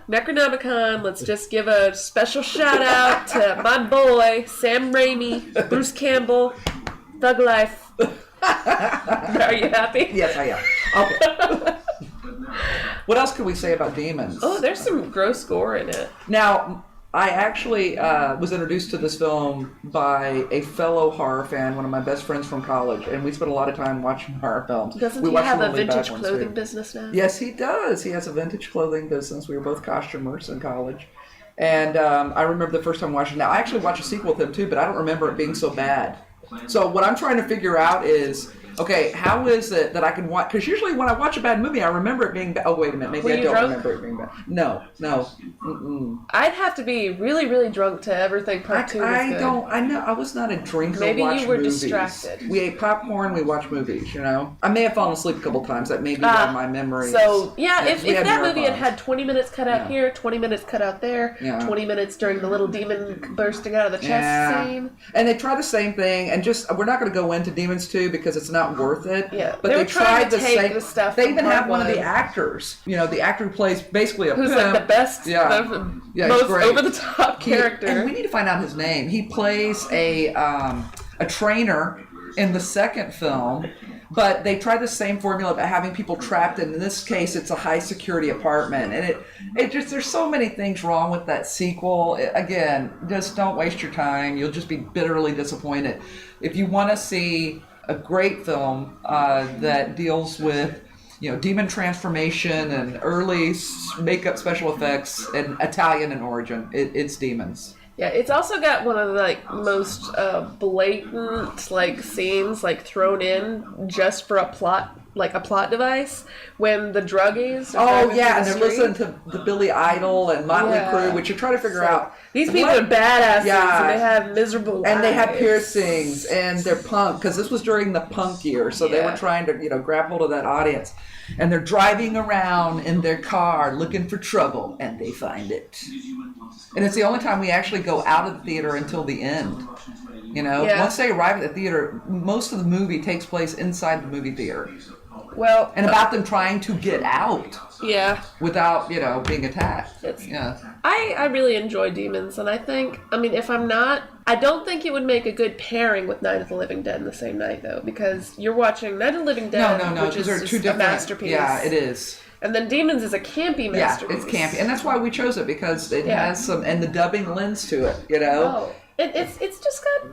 Speaker 3: Necronomicon, let's just give a special shout-out to my boy, Sam Raimi, Bruce Campbell, Thug Life. Are you happy?
Speaker 1: Yes, I am. Okay. What else could we say about Demons?
Speaker 3: Oh, there's some gross gore in it.
Speaker 1: Now, I actually was introduced to this film by a fellow horror fan, one of my best friends from college, and we spent a lot of time watching horror films.
Speaker 3: Doesn't he have a vintage clothing business now?
Speaker 1: Yes, he does. He has a vintage clothing business. We were both costumers in college. And I remember the first time watching it. Now, I actually watched a sequel with him, too, but I don't remember it being so bad. So what I'm trying to figure out is... Okay, how is it that I can watch? Because usually when I watch a bad movie, I remember it being bad. Oh, wait a minute. Maybe I don't remember it being bad. No. Mm-mm.
Speaker 3: I'd have to be really, really drunk to ever think part two was good.
Speaker 1: I know. I was not a drinker.
Speaker 3: Maybe
Speaker 1: watch
Speaker 3: you were
Speaker 1: movies.
Speaker 3: distracted.
Speaker 1: We ate popcorn. We watched movies, I may have fallen asleep a couple times. That may be why my memory.
Speaker 3: So, if that movie had 20 minutes cut out here, 20 minutes cut out there, 20 minutes during the little demon bursting out of the chest scene.
Speaker 1: And they try the same thing. And we're not going to go into Demons 2 because it's not worth it.
Speaker 3: Yeah,
Speaker 1: but they tried the same
Speaker 3: stuff.
Speaker 1: They even have one of the actors. the actor who plays basically a
Speaker 3: who's
Speaker 1: pimp.
Speaker 3: Like the best, most over the top character.
Speaker 1: And we need to find out his name. He plays a trainer in the second film. But they tried the same formula of having people trapped. And in this case, it's a high security apartment, and it just there's so many things wrong with that sequel. Again, just don't waste your time. You'll just be bitterly disappointed. If you want to see a great film that deals with demon transformation and early makeup special effects and Italian in origin, it's Demons.
Speaker 3: Yeah, it's also got one of the most blatant scenes thrown in just for a plot device when the druggies are
Speaker 1: and they're listening to the Billy Idol and Motley Crue, which you're trying to figure out.
Speaker 3: These people are badasses, and they have miserable lives.
Speaker 1: And they have piercings, and they're punk, because this was during the punk year, so they were trying to grab hold of that audience. And they're driving around in their car looking for trouble, and they find it. And it's the only time we actually go out of the theater until the end. Once they arrive at the theater, most of the movie takes place inside the movie theater.
Speaker 3: Well,
Speaker 1: and about them trying to get out.
Speaker 3: Yeah.
Speaker 1: Without, being attacked.
Speaker 3: I really enjoy Demons, and I don't think it would make a good pairing with Night of the Living Dead in the same night, though, because you're watching Night of the Living Dead,
Speaker 1: no,
Speaker 3: which is
Speaker 1: two
Speaker 3: a masterpiece.
Speaker 1: Yeah, it is.
Speaker 3: And then Demons is a campy masterpiece.
Speaker 1: Yeah, it's campy, and that's why we chose it, because it has some, and the dubbing lends to it, you know?
Speaker 3: Oh, it's just got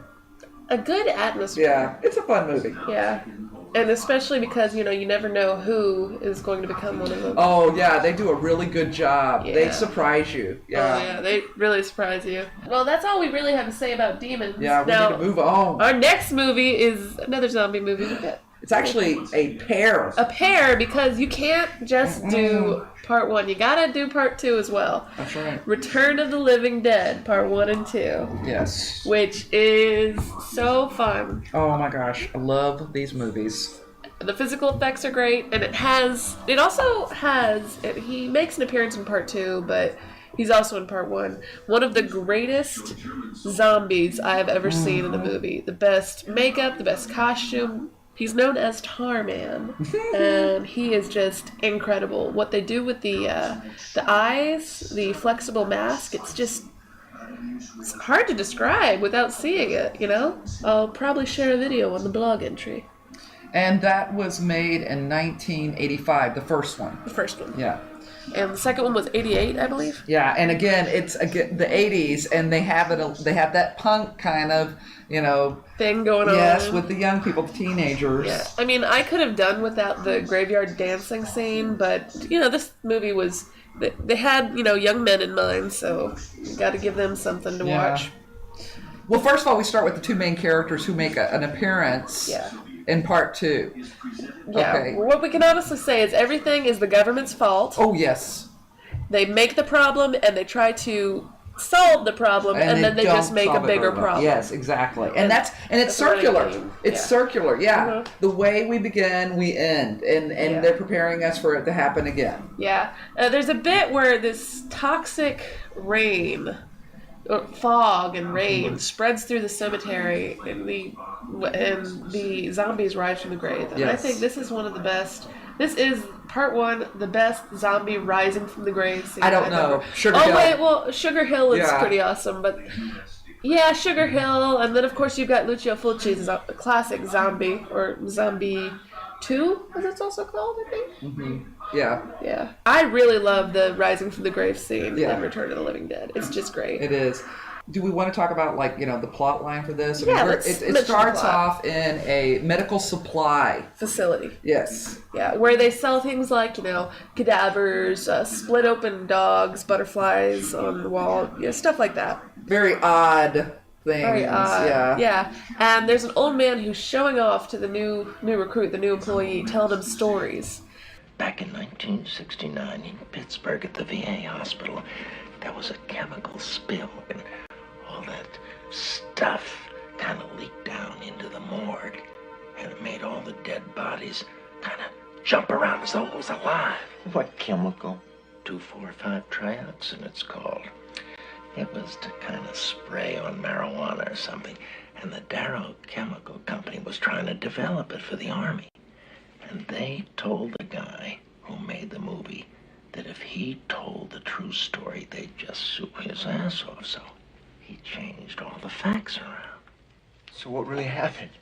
Speaker 3: a good atmosphere.
Speaker 1: Yeah, it's a fun movie.
Speaker 3: Yeah. And especially because, you never know who is going to become one of them.
Speaker 1: Oh, yeah, they do a really good job.
Speaker 3: Yeah.
Speaker 1: They surprise you. Yeah.
Speaker 3: Oh, yeah, they really surprise you. Well, that's all we really have to say about Demons.
Speaker 1: Yeah, we need to move on.
Speaker 3: Our next movie is another zombie movie.
Speaker 1: It's actually a pair.
Speaker 3: A pair, because you can't just do part 1. You gotta do part 2 as well.
Speaker 1: That's right.
Speaker 3: Return of the Living Dead, part 1 and 2.
Speaker 1: Yes.
Speaker 3: Which is so fun.
Speaker 1: Oh my gosh, I love these movies.
Speaker 3: The physical effects are great, and it also has, he makes an appearance in part 2, but he's also in part 1. One of the greatest zombies I've ever seen in a movie. The best makeup, the best costume. He's known as Tarman, and he is just incredible. What they do with the eyes, the flexible mask, it's hard to describe without seeing it, I'll probably share a video on the blog entry.
Speaker 1: And that was made in 1985, the first one.
Speaker 3: The first one.
Speaker 1: Yeah.
Speaker 3: And the second one was 88, I believe.
Speaker 1: Yeah, and again, it's the 80s, and they have that punk kind of,
Speaker 3: thing going on.
Speaker 1: Yes, with the young people, the teenagers.
Speaker 3: Yeah, I mean, I could have done without the graveyard dancing scene, but this movie was. They had young men in mind, so you got to give them something to watch.
Speaker 1: Well, first of all, we start with the two main characters who make an appearance.
Speaker 3: Yeah.
Speaker 1: In part 2.
Speaker 3: Yeah.
Speaker 1: Okay.
Speaker 3: What we can honestly say is everything is the government's fault.
Speaker 1: Oh, yes.
Speaker 3: They make the problem and they try to solve the problem, and then they just make a bigger problem.
Speaker 1: Yes, exactly. And it's circular. It's circular. Yeah. Mm-hmm. The way we begin, we end, and they're preparing us for it to happen again.
Speaker 3: Yeah. There's a bit where this toxic rain, or fog and rain, spreads through the cemetery, and the zombies rise from the grave. And I think this is one of the best. This is part 1, the best zombie rising from the grave scene.
Speaker 1: I don't know. Sugar Hill.
Speaker 3: Wait, well, Sugar Hill is pretty awesome, but yeah, Sugar Hill, and then of course you've got Lucio Fulci's classic Zombie, or Zombie 2, as it's also called, I think.
Speaker 1: Mm-hmm. Yeah.
Speaker 3: Yeah. I really love the rising from the grave scene in Return of the Living Dead. It's just great.
Speaker 1: It is. Do we want to talk about, the plot line for this?
Speaker 3: It
Speaker 1: starts off in a medical supply
Speaker 3: facility.
Speaker 1: Yes.
Speaker 3: Yeah, where they sell things like, cadavers, split open dogs, butterflies on the wall, stuff like that.
Speaker 1: Very odd things.
Speaker 3: Very odd.
Speaker 1: Yeah.
Speaker 3: Yeah. And there's an old man who's showing off to the new recruit, the new employee, telling him stories.
Speaker 6: Back in 1969 in Pittsburgh at the VA hospital, there was a chemical spill, and all that stuff kind of leaked down into the morgue, and it made all the dead bodies kind of jump around as though it was alive.
Speaker 7: What chemical?
Speaker 6: 2,4,5 trioxin, it's called. It was to kind of spray on marijuana or something, and the Darrow Chemical Company was trying to develop it for the Army. And they told the guy who made the movie that if he told the true story, they'd just sue his ass off. So he changed all the facts around.
Speaker 7: So what really happened?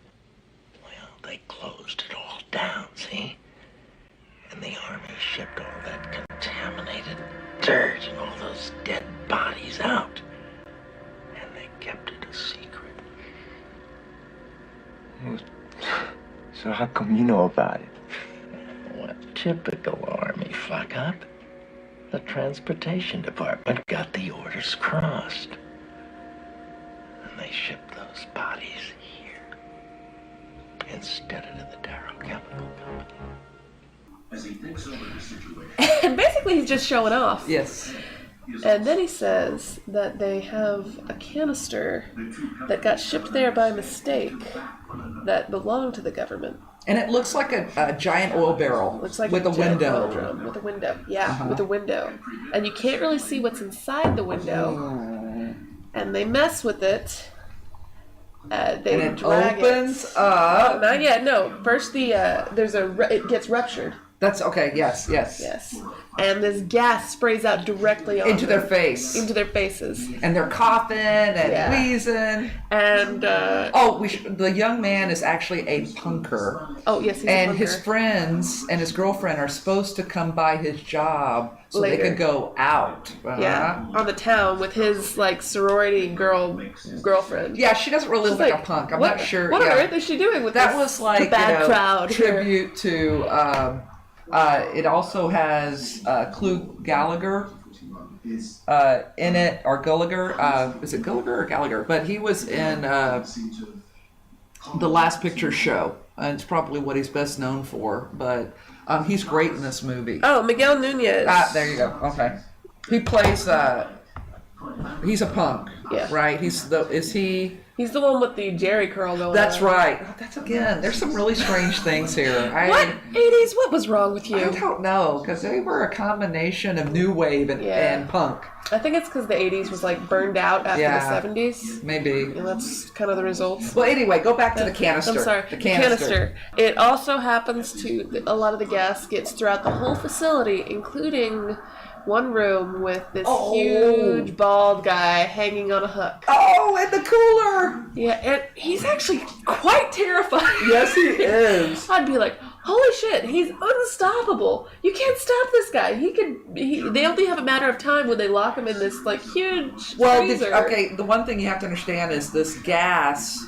Speaker 6: Well, they closed it all down, see? And the Army shipped all that contaminated dirt and all those dead bodies out. And they kept it a secret.
Speaker 7: So how come you know about it?
Speaker 6: What typical Army fuck-up. The transportation department got the orders crossed. And they shipped those bodies here instead of to the Darrow Chemical Company.
Speaker 8: As he thinks over the situation.
Speaker 3: And basically he's just showing off.
Speaker 1: Yes.
Speaker 3: And then he says that they have a canister that got shipped there by mistake that belonged to the government.
Speaker 1: And it looks like a giant oil barrel.
Speaker 3: Looks like
Speaker 1: with a
Speaker 3: giant
Speaker 1: window.
Speaker 3: oil drum with a window. Yeah, with a window. And you can't really see what's inside the window. And they mess with it. They
Speaker 1: and it
Speaker 3: drag
Speaker 1: opens
Speaker 3: it.
Speaker 1: up.
Speaker 3: Not yet. No. First, it gets ruptured.
Speaker 1: That's okay. Yes.
Speaker 3: Yes. And this gas sprays out directly on
Speaker 1: Into their face.
Speaker 3: Into their faces.
Speaker 1: And they're coughing and wheezing.
Speaker 3: And
Speaker 1: the young man is actually a punker.
Speaker 3: Oh yes, he's
Speaker 1: and
Speaker 3: a punker.
Speaker 1: his friends and his girlfriend are supposed to come by his job so
Speaker 3: Later.
Speaker 1: they could go out.
Speaker 3: Yeah, on the town with his like sorority girlfriend.
Speaker 1: Yeah, she doesn't really look like a punk. I'm not sure.
Speaker 3: What on earth is she doing with
Speaker 1: that?
Speaker 3: This,
Speaker 1: was like
Speaker 3: bad crowd
Speaker 1: tribute to. It also has Clu Gallagher in it, or Gallagher. Is it Gallagher or Gallagher? But he was in The Last Picture Show. And it's probably what he's best known for. But he's great in this movie.
Speaker 3: Oh, Miguel Nunez.
Speaker 1: There you go. Okay. He plays. He's a punk.
Speaker 3: Yeah.
Speaker 1: Right. He's the
Speaker 3: one with the Jerry curl going on.
Speaker 1: That's right. That's again. There's some really strange things here.
Speaker 3: What 80s? What was wrong with you?
Speaker 1: I don't know, because they were a combination of new wave and punk.
Speaker 3: I think it's because the 80s was like burned out after the 70s.
Speaker 1: Maybe.
Speaker 3: And that's kind of the results.
Speaker 1: Well, anyway, go back to the canister.
Speaker 3: I'm sorry.
Speaker 1: The canister.
Speaker 3: It also happens to a lot of the gas gets throughout the whole facility, including one room with this huge bald guy hanging on a hook.
Speaker 1: Oh, and the cooler!
Speaker 3: Yeah, and he's actually quite terrifying.
Speaker 1: Yes, he is.
Speaker 3: I'd be like, holy shit, he's unstoppable. You can't stop this guy. They only have a matter of time when they lock him in this like huge freezer.
Speaker 1: The one thing you have to understand is this gas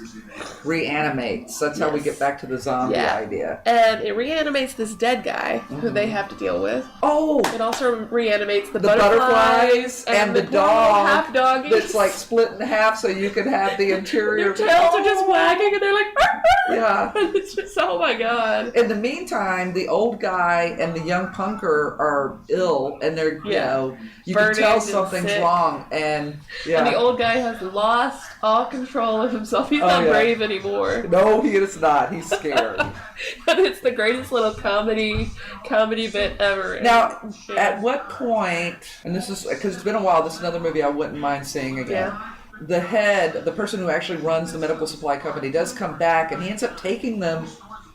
Speaker 1: reanimates. That's how we get back to the zombie idea.
Speaker 3: And it reanimates this dead guy who they have to deal with.
Speaker 1: Oh!
Speaker 3: It also reanimates the
Speaker 1: butterflies and the dog
Speaker 3: half doggy
Speaker 1: that's like split in half so you can have the interior.
Speaker 3: Their tails are just wagging and they're like,
Speaker 1: yeah.
Speaker 3: It's just, oh my god.
Speaker 1: In the meantime, the old guy and the young punker are ill and they're, you can tell something's wrong. And
Speaker 3: the old guy has lost all control of himself. He's not brave anymore.
Speaker 1: No, he is not. He's scared.
Speaker 3: But it's the greatest little comedy bit ever.
Speaker 1: Now, at what point, and this is, because it's been a while, this is another movie I wouldn't mind seeing again.
Speaker 3: Yeah.
Speaker 1: The person who actually runs the medical supply company does come back and he ends up taking them.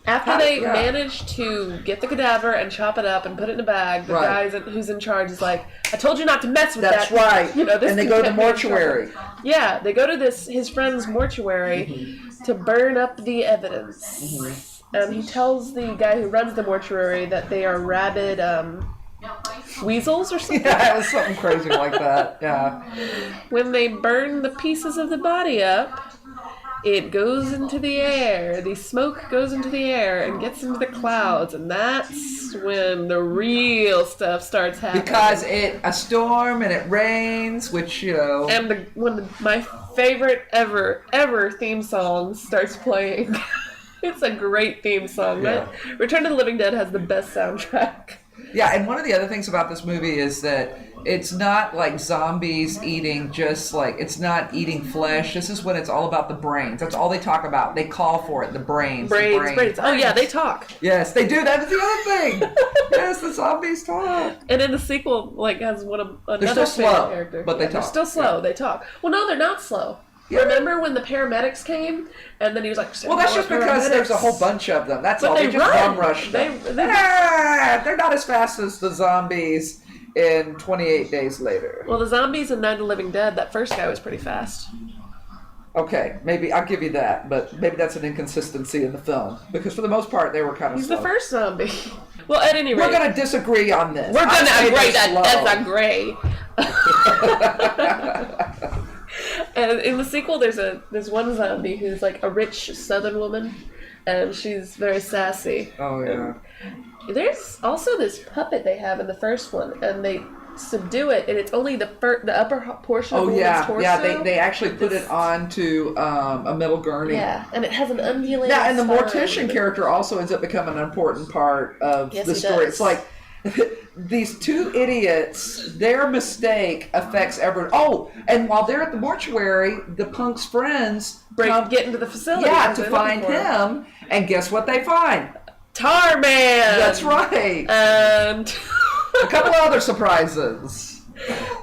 Speaker 3: After they manage to get the cadaver and chop it up and put it in a bag, the guy who's in charge is like, I told you not to mess with that.
Speaker 1: That's right.
Speaker 3: This
Speaker 1: and they go to the mortuary.
Speaker 3: Yeah, they go to his friend's mortuary to burn up the evidence. And he tells the guy who runs the mortuary that they are rabid weasels or something.
Speaker 1: Yeah, it was something crazy like that. Yeah.
Speaker 3: When they burn the pieces of the body up, it goes into the air. The smoke goes into the air and gets into the clouds, and that's when the real stuff starts happening.
Speaker 1: Because a storm and it rains, which
Speaker 3: And when my favorite ever theme song starts playing. It's a great theme song.
Speaker 1: Yeah.
Speaker 3: Return to the Living Dead has the best soundtrack.
Speaker 1: Yeah, and one of the other things about this movie is that it's not like zombies eating it's not eating flesh. This is when it's all about the brains. That's all they talk about. They call for it, the brains.
Speaker 3: Brains. Oh yeah, they talk.
Speaker 1: Yes, they do. That is the other thing. Yes, the zombies talk.
Speaker 3: And in the sequel, has another
Speaker 1: They're still slow,
Speaker 3: character.
Speaker 1: but they talk.
Speaker 3: They're still slow. Yeah. They talk. Well, no, they're not slow. Yeah. Remember when the paramedics came, and then he was like,
Speaker 1: well, that's just because there's a whole bunch of them. That's all. They just bum rush them. They're not as fast as the zombies in 28 Days Later.
Speaker 3: Well, the zombies in Night of the Living Dead, that first guy was pretty fast.
Speaker 1: Okay, maybe I'll give you that, but maybe that's an inconsistency in the film. Because for the most part, they were kind of slow.
Speaker 3: He's the first zombie. Well, at any rate...
Speaker 1: We're going to disagree on this.
Speaker 3: We're going to agree that's a gray. And in the sequel, there's one zombie who's like a rich Southern woman, and she's very sassy.
Speaker 1: Oh, yeah.
Speaker 3: There's also this puppet they have in the first one, and they subdue it, and it's only the upper portion of the woman's torso.
Speaker 1: Yeah, they actually put it onto a metal gurney.
Speaker 3: Yeah, and it has an undulating
Speaker 1: Yeah, and the
Speaker 3: spine.
Speaker 1: mortician character also ends up becoming an important part of the story.
Speaker 3: Does.
Speaker 1: It's like these two idiots, their mistake affects everyone. Oh, and while they're at the mortuary, the punk's friends
Speaker 3: get into the facility.
Speaker 1: Yeah, to find him, and guess what they find?
Speaker 3: Tar Man!
Speaker 1: That's right.
Speaker 3: And
Speaker 1: a couple of other surprises.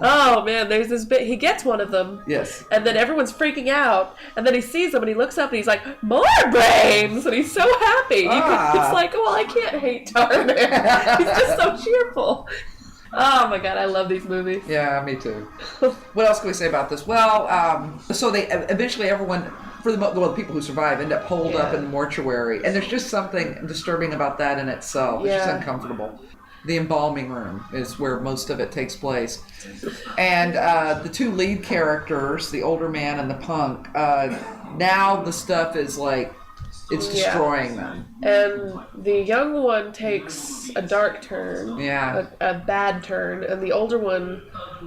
Speaker 3: Oh man, there's this bit. He gets one of them.
Speaker 1: Yes.
Speaker 3: And then everyone's freaking out. And then he sees them and he looks up and he's like, more brains! And he's so happy. It's like, well, I can't hate Tarman. He's just so cheerful. Oh my god, I love these movies.
Speaker 1: Yeah, me too. What else can we say about this? Well, so they eventually everyone, for the people who survive, end up holed up in the mortuary, and there's just something disturbing about that in itself. It's just uncomfortable. The embalming room is where most of it takes place, and the two lead characters, the older man and the punk, now the stuff is like. It's destroying them. And
Speaker 3: the young one takes a dark turn.
Speaker 1: Yeah.
Speaker 3: A bad turn. And the older one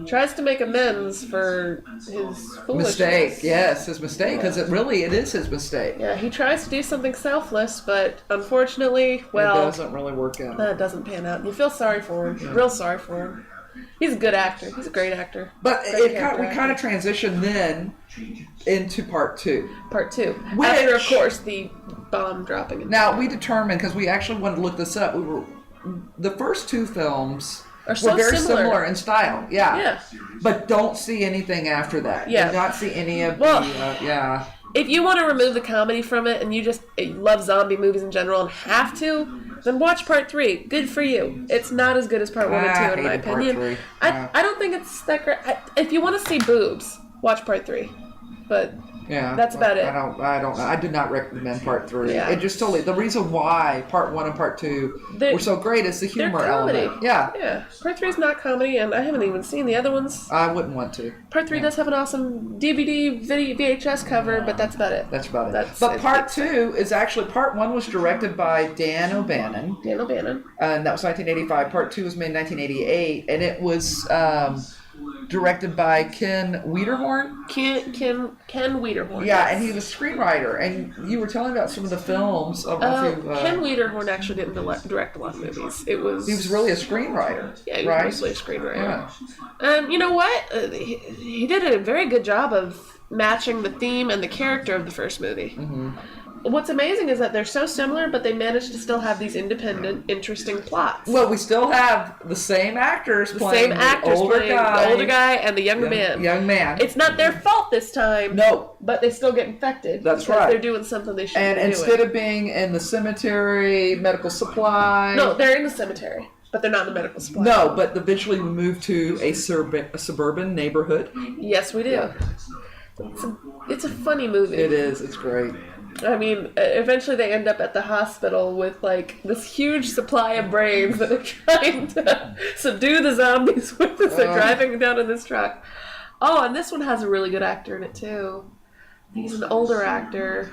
Speaker 3: tries to make amends for his foolishness.
Speaker 1: Mistake. Yes, his mistake. Because it is his mistake.
Speaker 3: Yeah, he tries to do something selfless, but unfortunately, well...
Speaker 1: It doesn't really work out.
Speaker 3: It doesn't pan out. You feel sorry for him. Yeah. Real sorry for him. He's a good actor. He's a great actor.
Speaker 1: But we kind of transition then into part 2.
Speaker 3: Part 2. Which, after, of course, the bomb dropping.
Speaker 1: Now, we determined, because we actually wanted to look this up, the first 2 films were very similar in style. Yeah. But don't see anything after that.
Speaker 3: Yeah.
Speaker 1: Do not see any of
Speaker 3: If you want to remove the comedy from it and you just love zombie movies in general and have to, then watch part 3. Good for you. It's not as good as part 1 and 2 in my opinion. I don't think it's that great. If you want to see boobs, watch part 3. But that's about it.
Speaker 1: I don't know. I do not recommend part 3.
Speaker 3: Yeah.
Speaker 1: It just totally, the reason why part 1 and part 2 were so great is the humor element.
Speaker 3: Yeah. Part 3 is not comedy, and I haven't even seen the other ones.
Speaker 1: I wouldn't want to.
Speaker 3: Part 3 does have an awesome DVD VHS cover, but that's about it.
Speaker 1: But part 2 is actually, part 1 was directed by Dan O'Bannon. And that was 1985. Part 2 was made in 1988, and it was directed by Ken Wiederhorn.
Speaker 3: Ken Wiederhorn.
Speaker 1: Yeah, and he was a screenwriter. And you were telling about some of the films.
Speaker 3: Ken Wiederhorn actually didn't direct a lot of movies. He was
Speaker 1: really a screenwriter.
Speaker 3: Yeah, he was mostly a screenwriter. Yeah. And you know what? He did a very good job of matching the theme and the character of the first movie.
Speaker 1: Mm-hmm.
Speaker 3: What's amazing is that they're so similar, but they managed to still have these independent, interesting plots.
Speaker 1: Well, we still have the same actors playing the older
Speaker 3: guy and the younger man.
Speaker 1: Young man.
Speaker 3: It's not their fault this time.
Speaker 1: No.
Speaker 3: But they still get infected.
Speaker 1: That's right.
Speaker 3: They're doing something they shouldn't be doing.
Speaker 1: And instead of being in the cemetery, medical supply...
Speaker 3: No, they're in the cemetery, but they're not in the medical supply.
Speaker 1: No, but eventually we move to a suburban neighborhood.
Speaker 3: Yes, we do.
Speaker 1: Yeah.
Speaker 3: It's a funny movie.
Speaker 1: It is. It's great.
Speaker 3: I mean, eventually they end up at the hospital with, like, this huge supply of brains that they're trying to subdue the zombies with as they're driving down in this truck. Oh, and this one has a really good actor in it, too. He's an older actor.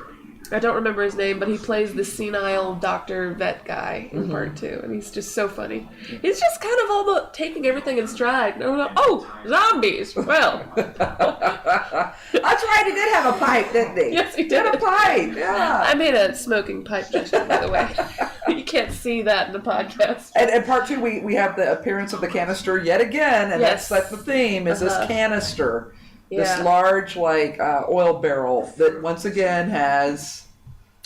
Speaker 3: I don't remember his name, but he plays the senile doctor vet guy in part 2, and he's just so funny. He's just kind of almost taking everything in stride. Oh, zombies! Well.
Speaker 1: That's right, he did have a pipe, didn't he?
Speaker 3: Yes, he did.
Speaker 1: He had a pipe, yeah.
Speaker 3: I made a smoking pipe gesture, by the way. You can't see that in the podcast.
Speaker 1: And in part 2, we have the appearance of the canister yet again, and that's the theme, is this canister. This large, oil barrel that once again has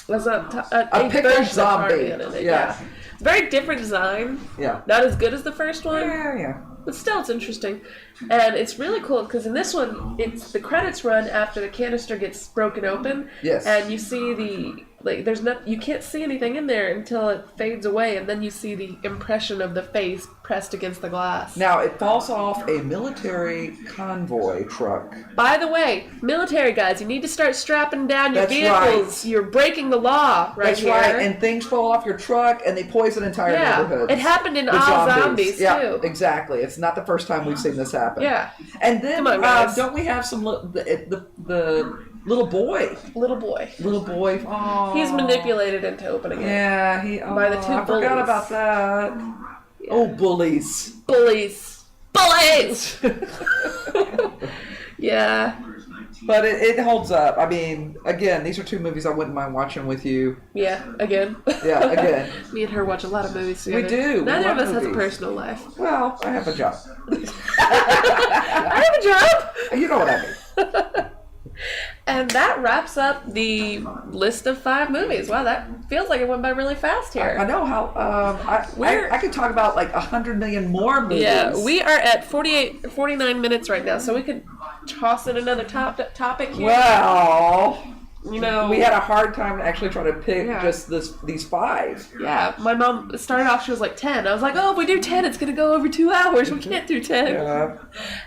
Speaker 3: a
Speaker 1: pickled zombie.
Speaker 3: In it. Yeah. It's a very different design.
Speaker 1: Yeah.
Speaker 3: Not as good as the first one.
Speaker 1: Yeah.
Speaker 3: But still, it's interesting. And it's really cool because in this one, the credits run after the canister gets broken open.
Speaker 1: Yes.
Speaker 3: And you see you can't see anything in there until it fades away, and then you see the impression of the face pressed against the glass.
Speaker 1: Now, it falls off a military convoy truck.
Speaker 3: By the way, military guys, you need to start strapping down your vehicles. Right. You're breaking the law
Speaker 1: That's
Speaker 3: here.
Speaker 1: Right, and things fall off your truck, and they poison entire neighborhoods.
Speaker 3: It happened in All Zombies, too.
Speaker 1: Yeah, exactly. It's not the first time we've seen this happen.
Speaker 3: Yeah.
Speaker 1: And then, don't we have some, the little boy.
Speaker 3: Little boy.
Speaker 1: Oh.
Speaker 3: He's manipulated into opening it.
Speaker 1: Yeah, by the two bullies. I forgot about that. Yeah. Oh, bullies.
Speaker 3: Yeah.
Speaker 1: But it holds up. I mean, again, these are 2 movies I wouldn't mind watching with you.
Speaker 3: Yeah, again. Me and her watch a lot of movies together.
Speaker 1: We do.
Speaker 3: Neither of us has a personal life.
Speaker 1: Well, I have a job.
Speaker 3: I have a job?
Speaker 1: You know what I mean.
Speaker 3: And that wraps up the list of 5 movies. Wow, that feels like it went by really fast here.
Speaker 1: I know how. I could talk about like 100 million more movies.
Speaker 3: Yeah, we are at 49 minutes right now, so we could toss in another topic here.
Speaker 1: Well,
Speaker 3: you know,
Speaker 1: we had a hard time actually trying to pick just these 5.
Speaker 3: Yeah, my mom started off, she was like 10. I was like, oh, if we do 10, it's going to go over 2 hours. We can't do 10.
Speaker 1: Yeah.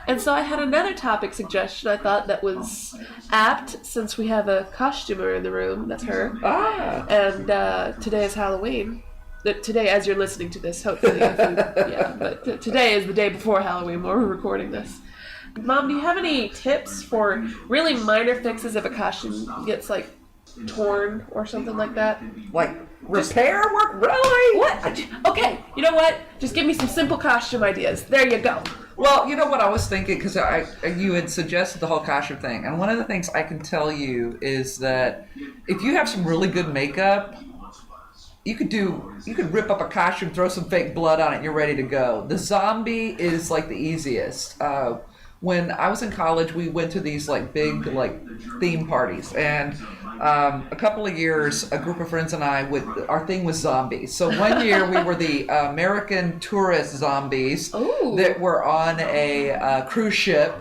Speaker 3: And so I had another topic suggestion I thought that was apt, since we have a costumer in the room. That's her.
Speaker 1: Ah.
Speaker 3: And today is Halloween. Today, as you're listening to this, hopefully. But today is the day before Halloween when we're recording this. Mom, do you have any tips for really minor fixes if a costume gets, like, torn or something like that?
Speaker 1: Like, repair work? Really?
Speaker 3: What? Okay, you know what? Just give me some simple costume ideas. There you go.
Speaker 1: Well, you know what I was thinking, because you had suggested the whole costume thing, and one of the things I can tell you is that if you have some really good makeup, you could rip up a costume, throw some fake blood on it, and you're ready to go. The zombie is like the easiest. When I was in college, we went to these like big like theme parties, and a couple of years, a group of friends and I our thing was zombies. So one year we were the American tourist zombies that were on a cruise ship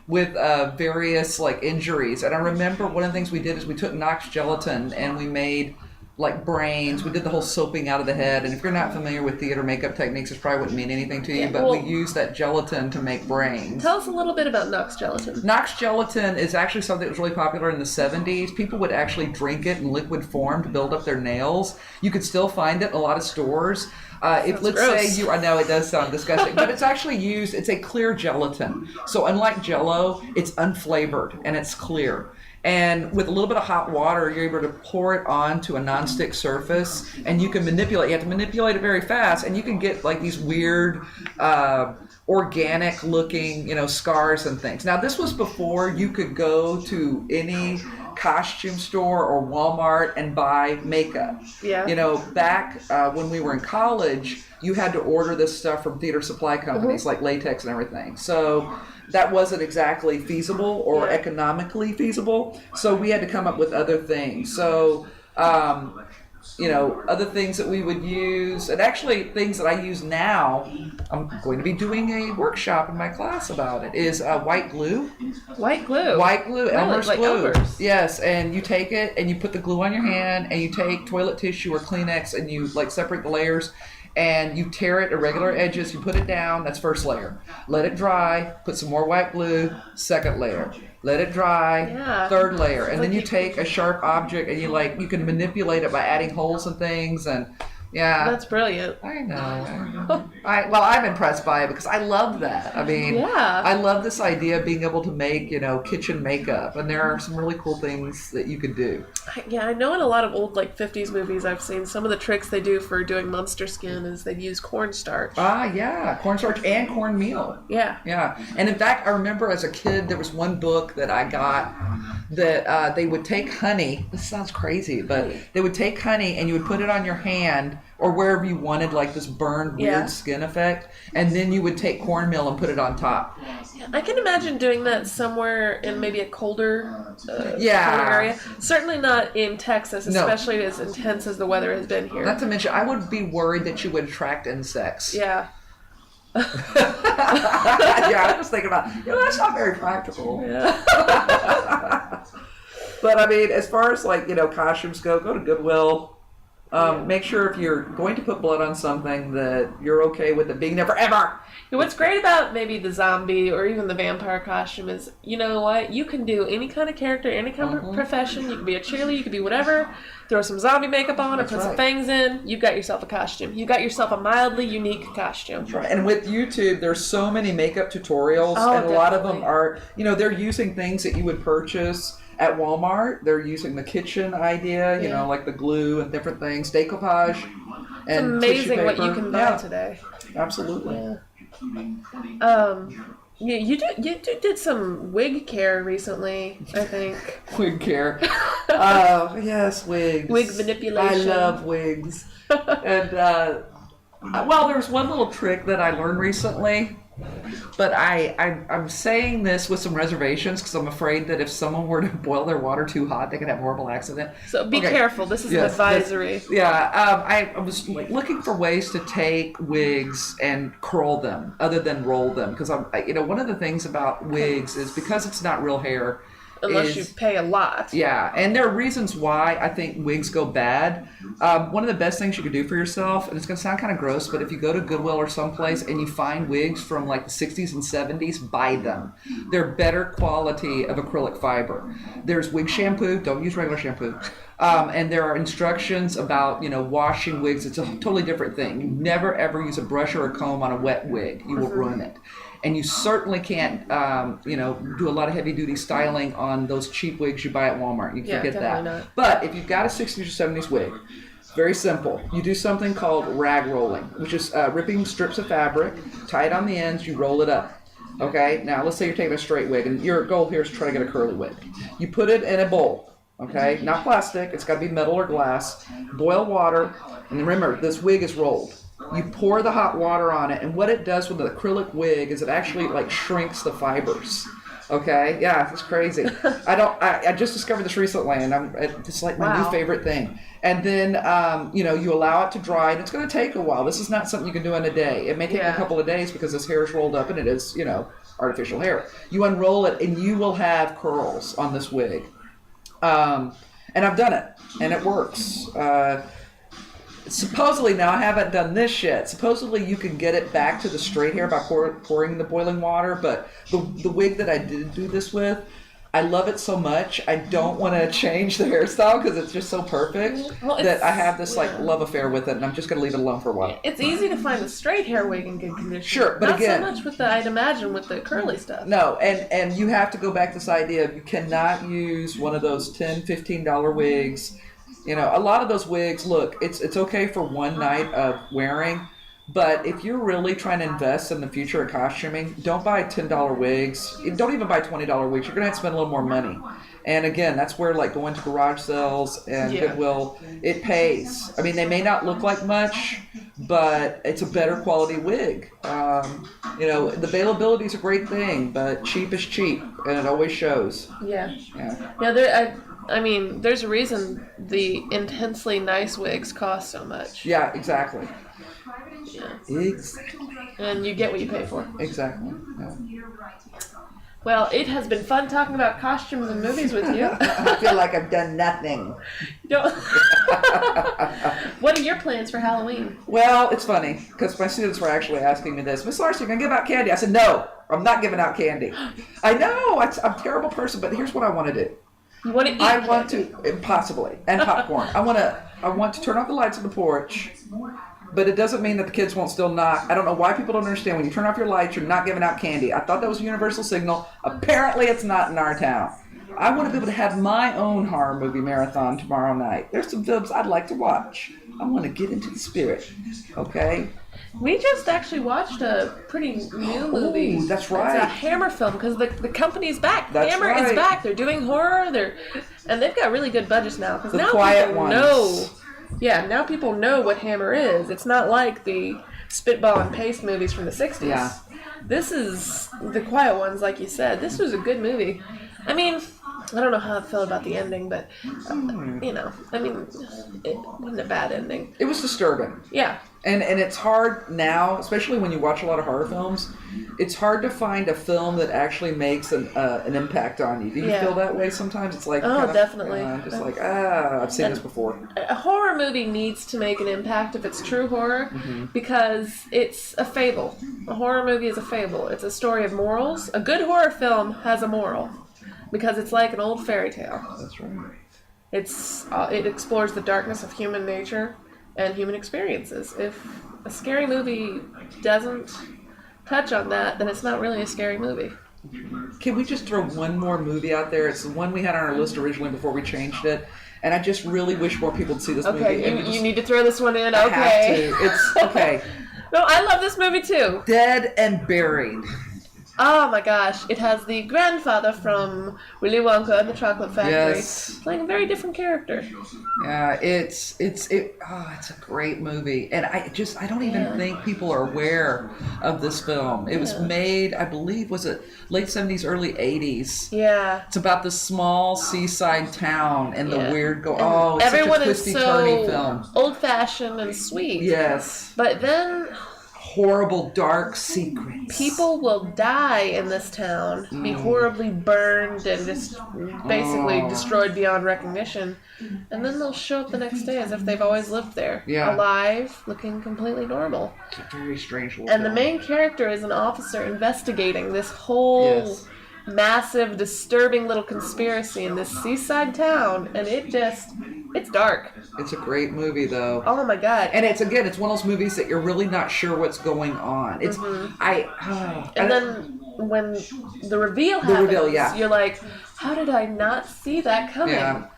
Speaker 1: with various like injuries. And I remember one of the things we did is we took Knox gelatin and we made like brains. We did the whole soaping out of the head. And if you're not familiar with theater makeup techniques, it probably wouldn't mean anything to you, but we used that gelatin to make brains.
Speaker 3: Tell us a little bit about Knox gelatin.
Speaker 1: Knox gelatin is actually something that was really popular in the 70s. People would actually drink it in liquid form to build up their nails. You could still find it in a lot of stores. If let's say I know it does sound disgusting, but it's actually used, it's a clear gelatin. So unlike Jell-O, it's unflavored and it's clear. And with a little bit of hot water, you're able to pour it onto a nonstick surface, and you can manipulate. You have to manipulate it very fast, and you can get like these weird, organic-looking, scars and things. Now, this was before you could go to any costume store or Walmart and buy makeup.
Speaker 3: Yeah.
Speaker 1: Back when we were in college, you had to order this stuff from theater supply companies like latex and everything. So that wasn't exactly feasible or economically feasible. So we had to come up with other things. So, other things that we would use, and actually things that I use now, I'm going to be doing a workshop in my class about it, is white glue.
Speaker 3: White glue?
Speaker 1: White glue, Elmer's
Speaker 3: like
Speaker 1: glue.
Speaker 3: Elmer's.
Speaker 1: Yes, and you take it and you put the glue on your hand, and you take toilet tissue or Kleenex and you separate the layers, and you tear it at regular edges, you put it down, that's first layer. Let it dry, put some more white glue, second layer. Let it dry, third layer. And then you take a sharp object and you can manipulate it by adding holes and things, and
Speaker 3: that's brilliant.
Speaker 1: I know. I'm impressed by it because I love that. I mean, I love this idea of being able to make, kitchen makeup, and there are some really cool things that you could do.
Speaker 3: I know in a lot of old 50s movies I've seen some of the tricks they do for doing monster skin is they use cornstarch.
Speaker 1: Cornstarch and cornmeal. Yeah. And in fact, I remember as a kid there was one book that I got that they would take honey. This sounds crazy, but they would take honey and you would put it on your hand or wherever you wanted this burned weird skin effect, and then you would take cornmeal and put it on top.
Speaker 3: I can imagine doing that somewhere in maybe a colder area. Certainly not in Texas, especially as intense as the weather has been here.
Speaker 1: Not to mention, I would be worried that you would attract insects.
Speaker 3: Yeah.
Speaker 1: I was thinking about, that's not very practical.
Speaker 3: Yeah.
Speaker 1: But I mean, as far as costumes go to Goodwill. Make sure if you're going to put blood on something that you're okay with it being there forever.
Speaker 3: What's great about maybe the zombie or even the vampire costume is, you know what? You can do any kind of character, any kind of profession. You can be a cheerleader, you can be whatever. Throw some zombie makeup on or put some fangs in. You've got yourself a costume. You've got yourself a mildly unique costume.
Speaker 1: That's right. And with YouTube, there's so many makeup tutorials, and a lot of them are, they're using things that you would purchase at Walmart. They're using the kitchen idea, like the glue and different things, decoupage, and
Speaker 3: it's amazing
Speaker 1: tissue
Speaker 3: what
Speaker 1: paper.
Speaker 3: you can buy today.
Speaker 1: Absolutely.
Speaker 3: You did some wig care recently, I think.
Speaker 1: Wig care. Oh, yes, wigs.
Speaker 3: Wig manipulation.
Speaker 1: I love wigs. And, there was one little trick that I learned recently. But I'm saying this with some reservations because I'm afraid that if someone were to boil their water too hot, they could have a horrible accident.
Speaker 3: So be careful. This is an advisory.
Speaker 1: I was like looking for ways to take wigs and curl them other than roll them because one of the things about wigs is because it's not real hair.
Speaker 3: Unless you pay a lot.
Speaker 1: Yeah, and there are reasons why I think wigs go bad. One of the best things you can do for yourself, and it's going to sound kind of gross, but if you go to Goodwill or someplace and you find wigs from like the 60s and 70s, buy them. They're better quality of acrylic fiber. There's wig shampoo. Don't use regular shampoo. And there are instructions about, washing wigs. It's a totally different thing. You never, ever use a brush or a comb on a wet wig. You will ruin it. And you certainly can't, do a lot of heavy-duty styling on those cheap wigs you buy at Walmart. You can forget that. Not. But if you've got a 60s or 70s wig, it's very simple. You do something called rag rolling, which is ripping strips of fabric, tie it on the ends, you roll it up. Okay? Now, let's say you're taking a straight wig, and your goal here is to try to get a curly wig. You put it in a bowl. Okay? Not plastic. It's got to be metal or glass. Boil water. And remember, this wig is rolled. You pour the hot water on it, and what it does with the acrylic wig is it actually shrinks the fibers. Okay, yeah, it's crazy. I just discovered this recently, and it's like my new favorite thing. And then you allow it to dry, and it's going to take a while. This is not something you can do in a day. It may take a couple of days because this hair is rolled up, and it is artificial hair. You unroll it, and you will have curls on this wig. And I've done it, and it works. Supposedly, now I haven't done this yet. Supposedly, you can get it back to the straight hair by pouring the boiling water. But the wig that I did do this with, I love it so much. I don't want to change the hairstyle because it's just so perfect that I have this love affair with it, and I'm just going to leave it alone for a while.
Speaker 3: It's easy to find a straight hair wig in good condition.
Speaker 1: Sure, but
Speaker 3: not
Speaker 1: again,
Speaker 3: so much with I'd imagine with the curly stuff.
Speaker 1: No, and you have to go back to this idea of you cannot use one of those $10, $15 wigs. A lot of those wigs, look, it's okay for one night of wearing, but if you're really trying to invest in the future of costuming, don't buy $10 wigs. Don't even buy $20 wigs. You're going to have to spend a little more money. And again, that's where going to garage sales and Goodwill, it pays. I mean, they may not look like much, but it's a better quality wig. The availability is a great thing, but cheap is cheap, and it always shows.
Speaker 3: Yeah. I mean, there's a reason the intensely nice wigs cost so much.
Speaker 1: Yeah, exactly.
Speaker 3: Yeah.
Speaker 1: Exactly.
Speaker 3: And you get what you pay for.
Speaker 1: Exactly. Yeah.
Speaker 3: Well, it has been fun talking about costumes and movies with you.
Speaker 1: I feel like I've done nothing.
Speaker 3: What are your plans for Halloween?
Speaker 1: Well, it's funny, because my students were actually asking me this. Miss Larson, you going to give out candy? I said, no, I'm not giving out candy. I know, I'm a terrible person, but here's what I want to do.
Speaker 3: You want to eat
Speaker 1: I want to, possibly, and popcorn. I want to turn off the lights on the porch, but it doesn't mean that the kids won't still knock. I don't know why people don't understand. When you turn off your lights, you're not giving out candy. I thought that was a universal signal. Apparently, it's not in our town. I want to be able to have my own horror movie marathon tomorrow night. There's some films I'd like to watch. I want to get into the spirit, okay?
Speaker 3: We just actually watched a pretty new movie.
Speaker 1: Ooh, that's right.
Speaker 3: It's a Hammer film because the company's back.
Speaker 1: That's
Speaker 3: Hammer
Speaker 1: right.
Speaker 3: is back. They're doing horror. And they've got really good budgets now because now
Speaker 1: quiet
Speaker 3: people
Speaker 1: ones.
Speaker 3: know. Yeah, now people know what Hammer is. It's not like the spitball and paste movies from the 60s.
Speaker 1: Yeah.
Speaker 3: This is the quiet ones, like you said. This was a good movie. I mean, I don't know how I feel about the ending, but it wasn't a bad ending.
Speaker 1: It was disturbing.
Speaker 3: Yeah.
Speaker 1: And it's hard now, especially when you watch a lot of horror films, it's hard to find a film that actually makes an impact on you. Do you feel that way sometimes? It's like,
Speaker 3: definitely.
Speaker 1: I've seen this before.
Speaker 3: A horror movie needs to make an impact if it's true horror, because it's a fable. A horror movie is a fable. It's a story of morals. A good horror film has a moral, because it's like an old fairy tale.
Speaker 1: That's right.
Speaker 3: It explores the darkness of human nature and human experiences. If a scary movie doesn't touch on that, then it's not really a scary movie.
Speaker 1: Can we just throw one more movie out there? It's the one we had on our list originally before we changed it, and I just really wish more people would see this movie.
Speaker 3: Okay, you need to throw this one in.
Speaker 1: I
Speaker 3: okay.
Speaker 1: have to. It's okay.
Speaker 3: No, I love this movie too.
Speaker 1: Dead and Buried.
Speaker 3: Oh my gosh! It has the grandfather from Willy Wonka and the Chocolate Factory playing a very different character.
Speaker 1: Yeah, it's a great movie, and I don't even think people are aware of this film. It was made, I believe, was it late 70s, early 80s?
Speaker 3: Yeah.
Speaker 1: It's about this small seaside town and the weird it's
Speaker 3: everyone
Speaker 1: such a
Speaker 3: is
Speaker 1: twisty-turny film.
Speaker 3: Old-fashioned and sweet.
Speaker 1: Yes.
Speaker 3: But then
Speaker 1: horrible, dark secrets.
Speaker 3: People will die in this town, be horribly burned and just basically destroyed beyond recognition. And then they'll show up the next day as if they've always lived there.
Speaker 1: Yeah.
Speaker 3: Alive, looking completely normal.
Speaker 1: It's a very strange little
Speaker 3: And
Speaker 1: film.
Speaker 3: the main character is an officer investigating this whole massive, disturbing little conspiracy in this seaside town. And it's dark.
Speaker 1: It's a great movie, though.
Speaker 3: Oh my god!
Speaker 1: And it's one of those movies that you're really not sure what's going on. It's
Speaker 3: and then when the reveal happens, you're like, how did I not see that coming?
Speaker 1: Yeah.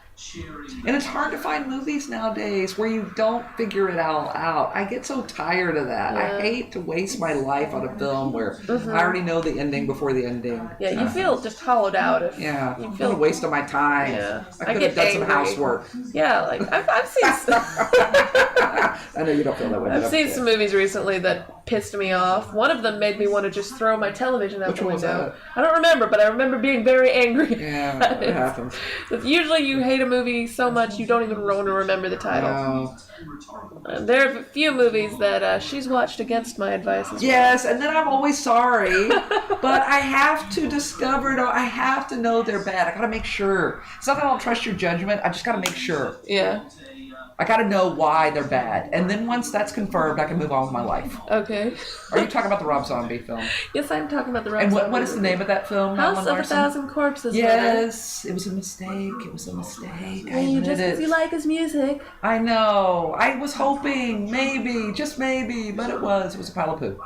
Speaker 1: And it's hard to find movies nowadays where you don't figure it all out. I get so tired of that. I hate to waste my life on a film where I already know the ending before the ending.
Speaker 3: Yeah, you feel just hollowed out.
Speaker 1: You feel a waste of my time.
Speaker 3: Yeah.
Speaker 1: I could have done some housework.
Speaker 3: Yeah, like I've seen
Speaker 1: I know you don't feel that way.
Speaker 3: I've seen some movies recently that pissed me off. One of them made me want to just throw my television out the window. I don't remember, but I remember being very angry.
Speaker 1: Yeah, it happens.
Speaker 3: Usually you hate a movie so much you don't even want to remember the title.
Speaker 1: No.
Speaker 3: There are a few movies that she's watched against my advice as well.
Speaker 1: Yes, and then I'm always sorry, but I have to I have to know they're bad. I gotta make sure. It's not that I don't trust your judgment, I just gotta make sure.
Speaker 3: Yeah.
Speaker 1: I gotta know why they're bad. And then once that's confirmed, I can move on with my life.
Speaker 3: Okay.
Speaker 1: Are you talking about the Rob Zombie film?
Speaker 3: Yes, I'm talking about the Rob
Speaker 1: Zombie.
Speaker 3: And
Speaker 1: what is the name of that film?
Speaker 3: House of a Thousand Corpses.
Speaker 1: Yes, it was a mistake. It was a mistake. I admit
Speaker 3: just because you like his music.
Speaker 1: I know. I was hoping, maybe, just maybe, but it was a pile of poo.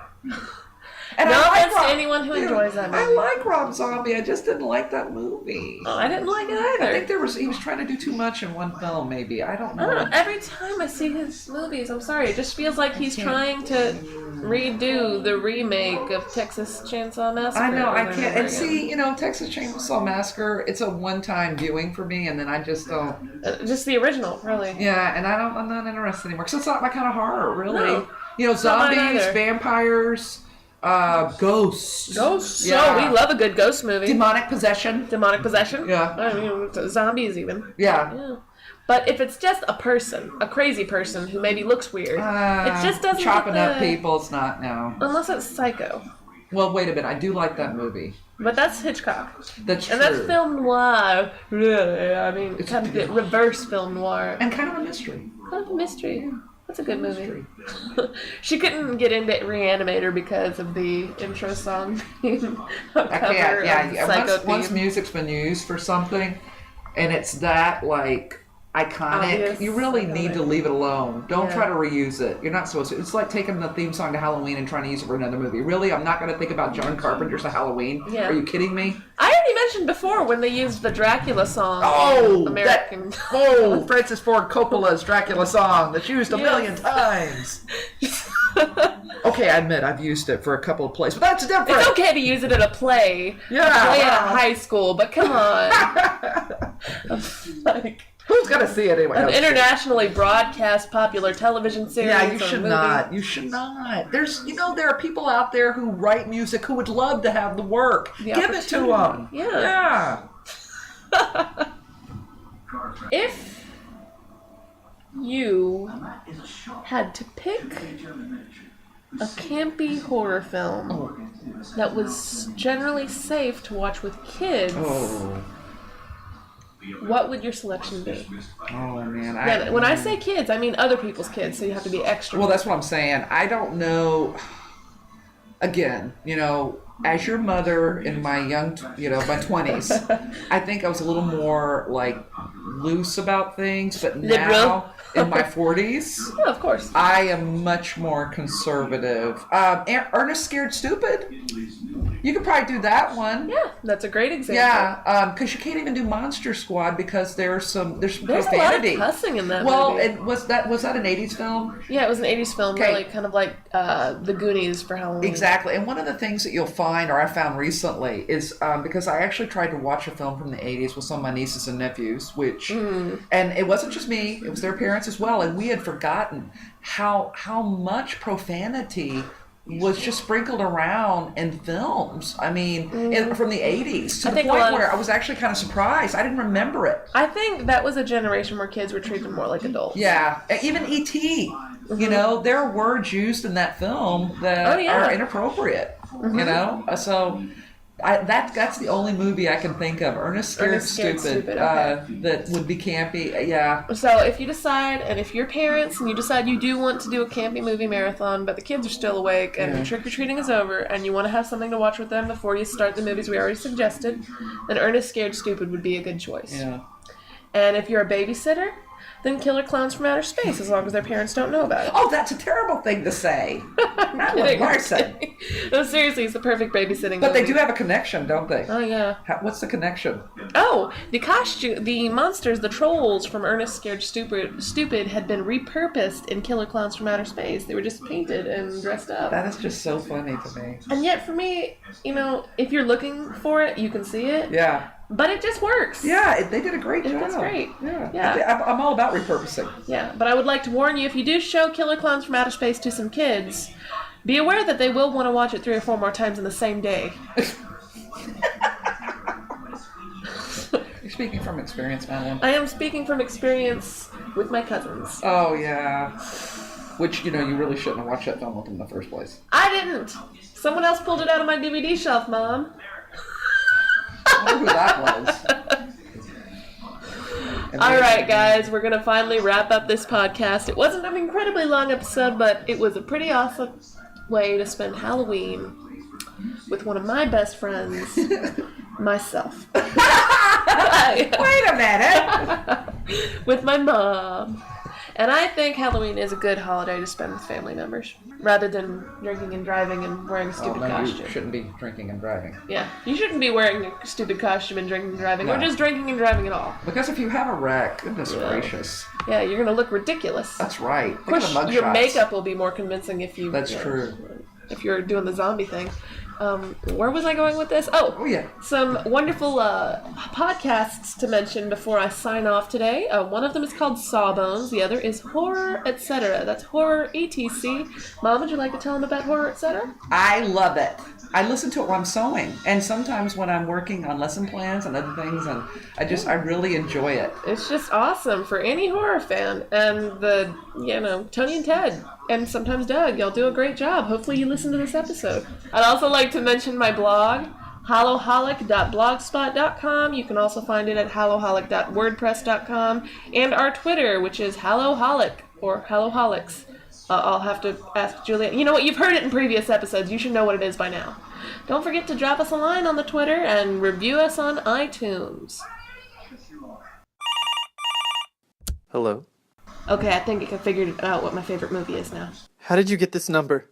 Speaker 1: And
Speaker 3: no offense to anyone who enjoys that movie.
Speaker 1: I like Rob Zombie. I just didn't like that movie.
Speaker 3: Oh, I didn't like it either.
Speaker 1: I think he was trying to do too much in one film, maybe. I don't know.
Speaker 3: Every time I see his movies, I'm sorry, it just feels like he's trying to redo the remake of Texas Chainsaw Massacre.
Speaker 1: I know, I can't. And see, Texas Chainsaw Massacre, it's a one-time viewing for me, and then I just don't.
Speaker 3: Just the original, really.
Speaker 1: Yeah, and I'm not interested anymore, because it's not my kind of horror, really.
Speaker 3: No,
Speaker 1: zombies, vampires. Ghosts.
Speaker 3: Ghosts? Yeah. Oh, we love a good ghost movie.
Speaker 1: Demonic possession?
Speaker 3: Yeah. I mean, zombies even.
Speaker 1: Yeah.
Speaker 3: But if it's just a person, a crazy person who maybe looks weird, it just doesn't
Speaker 1: chopping up people, it's not now.
Speaker 3: Unless it's Psycho.
Speaker 1: Well, wait a minute. I do like that movie.
Speaker 3: But that's Hitchcock.
Speaker 1: That's true.
Speaker 3: And that's film noir. Really, I mean, it's kind of reverse film noir.
Speaker 1: And kind of a mystery.
Speaker 3: Kind of a mystery. Yeah. That's a good movie. She couldn't get into Reanimator because of the intro song being a cover of Psycho
Speaker 1: once music's been used for something, and it's that, like, iconic, you really need to leave it alone. Don't try to reuse it. You're not supposed to. It's like taking the theme song to Halloween and trying to use it for another movie. Really? I'm not going to think about John Carpenter's Halloween?
Speaker 3: Yeah.
Speaker 1: Are you kidding me?
Speaker 3: I already mentioned before when they used the Dracula song. American.
Speaker 1: Francis Ford Coppola's Dracula song that's used a million times. Okay, I admit I've used it for a couple of plays, but that's different.
Speaker 3: It's okay to use it at a play.
Speaker 1: Yeah.
Speaker 3: A play at a high school, but come on.
Speaker 1: Who's gonna see it anyway?
Speaker 3: An internationally broadcast popular television series.
Speaker 1: Yeah, you should not. You should not. There are people out there who write music who would love to have the work. Give it to them.
Speaker 3: Yeah. If you had to pick a campy horror film that was generally safe to watch with kids, what would your selection be?
Speaker 1: Oh, man.
Speaker 3: When I say kids, I mean other people's kids, so you have to be extra.
Speaker 1: Well, that's what I'm saying. I don't know. Again, as your mother in my my 20s, I think I was a little more, loose about things, but now, in my 40s,
Speaker 3: yeah, of course,
Speaker 1: I am much more conservative. Ernest Scared Stupid? You could probably do that one.
Speaker 3: Yeah, that's a great example.
Speaker 1: Yeah, because you can't even do Monster Squad because there's some
Speaker 3: There's
Speaker 1: profanity.
Speaker 3: a lot of cussing in that
Speaker 1: Well,
Speaker 3: movie.
Speaker 1: was that an 80s film?
Speaker 3: Yeah, it was an 80s film,
Speaker 1: Okay.
Speaker 3: really kind of like The Goonies for Halloween.
Speaker 1: Exactly. And one of the things that you'll find, or I found recently, is because I actually tried to watch a film from the 80s with some of my nieces and nephews, and it wasn't just me, it was their parents as well, and we had forgotten how much profanity was just sprinkled around in films. I mean, from the 80s to the point where I was actually kind of surprised. I didn't remember it.
Speaker 3: I think that was a generation where kids were treated more like adults.
Speaker 1: Yeah, even E.T. You know, there are words used in that film that are inappropriate. You know, so that's the only movie I can think of. Ernest Scared Stupid.
Speaker 3: Okay.
Speaker 1: That would be campy. Yeah.
Speaker 3: So if you decide, and if you're parents and you decide you do want to do a campy movie marathon, but the kids are still awake and the trick-or-treating is over, and you want to have something to watch with them before you start the movies we already suggested, then Ernest Scared Stupid would be a good choice.
Speaker 1: Yeah.
Speaker 3: And if you're a babysitter, then Killer Clowns from Outer Space, as long as their parents don't know about it.
Speaker 1: Oh, that's a terrible thing to say. Not what Mark said.
Speaker 3: No, seriously, it's the perfect babysitting
Speaker 1: But
Speaker 3: movie.
Speaker 1: they do have a connection, don't they?
Speaker 3: Oh, yeah.
Speaker 1: What's the connection?
Speaker 3: Oh, the monsters, the trolls from Ernest Scared Stupid had been repurposed in Killer Clowns from Outer Space. They were just painted and dressed up.
Speaker 1: That is just so funny to me.
Speaker 3: And yet, for me, you know, if you're looking for it, you can see it.
Speaker 1: Yeah.
Speaker 3: But it just works.
Speaker 1: Yeah, they did a great job.
Speaker 3: That's great.
Speaker 1: Yeah. I'm all about repurposing.
Speaker 3: Yeah, but I would like to warn you, if you do show Killer Clowns from Outer Space to some kids, be aware that they will want to watch it 3 or 4 more times in the same day.
Speaker 1: You're speaking from experience, Madeline.
Speaker 3: I am speaking from experience with my cousins.
Speaker 1: Oh, yeah. Which, you know, you really shouldn't have watched that film with them in the first place.
Speaker 3: I didn't. Someone else pulled it out of my DVD shelf, Mom.
Speaker 1: I wonder who that was.
Speaker 3: All right, guys, we're going to finally wrap up this podcast. It wasn't an incredibly long episode, but it was a pretty awesome way to spend Halloween with one of my best friends, myself.
Speaker 1: Wait a minute!
Speaker 3: With my mom. And I think Halloween is a good holiday to spend with family members, rather than drinking and driving and wearing a stupid costume.
Speaker 1: You shouldn't be drinking and driving.
Speaker 3: Yeah, you shouldn't be wearing a stupid costume and drinking and driving, or just drinking and driving at all.
Speaker 1: Because if you have a wreck, goodness gracious.
Speaker 3: Yeah, you're going to look ridiculous.
Speaker 1: That's right.
Speaker 3: Of course, your makeup will be more convincing if you...
Speaker 1: That's true.
Speaker 3: If you're doing the zombie thing. Where was I going with this? Oh yeah. Some wonderful podcasts to mention before I sign off today. One of them is called Sawbones. The other is Horror Etc. That's Horror ETC. Mom, would you like to tell them about Horror Etc.?
Speaker 1: I love it. I listen to it when I'm sewing, and sometimes when I'm working on lesson plans and other things, and I really enjoy it.
Speaker 3: It's just awesome for any horror fan, and Tony and Ted, and sometimes Doug, y'all do a great job. Hopefully you listen to this episode. I'd also like to mention my blog, Hallow-Holic.blogspot.com. You can also find it at Hallow-Holic.wordpress.com, and our Twitter, which is Hallow-Holic, or Hallow-Holics. I'll have to ask Julianne. You know what? You've heard it in previous episodes. You should know what it is by now. Don't forget to drop us a line on the Twitter and review us on iTunes.
Speaker 9: Hello.
Speaker 3: Okay, I think I figured out what my favorite movie is now.
Speaker 9: How did you get this number?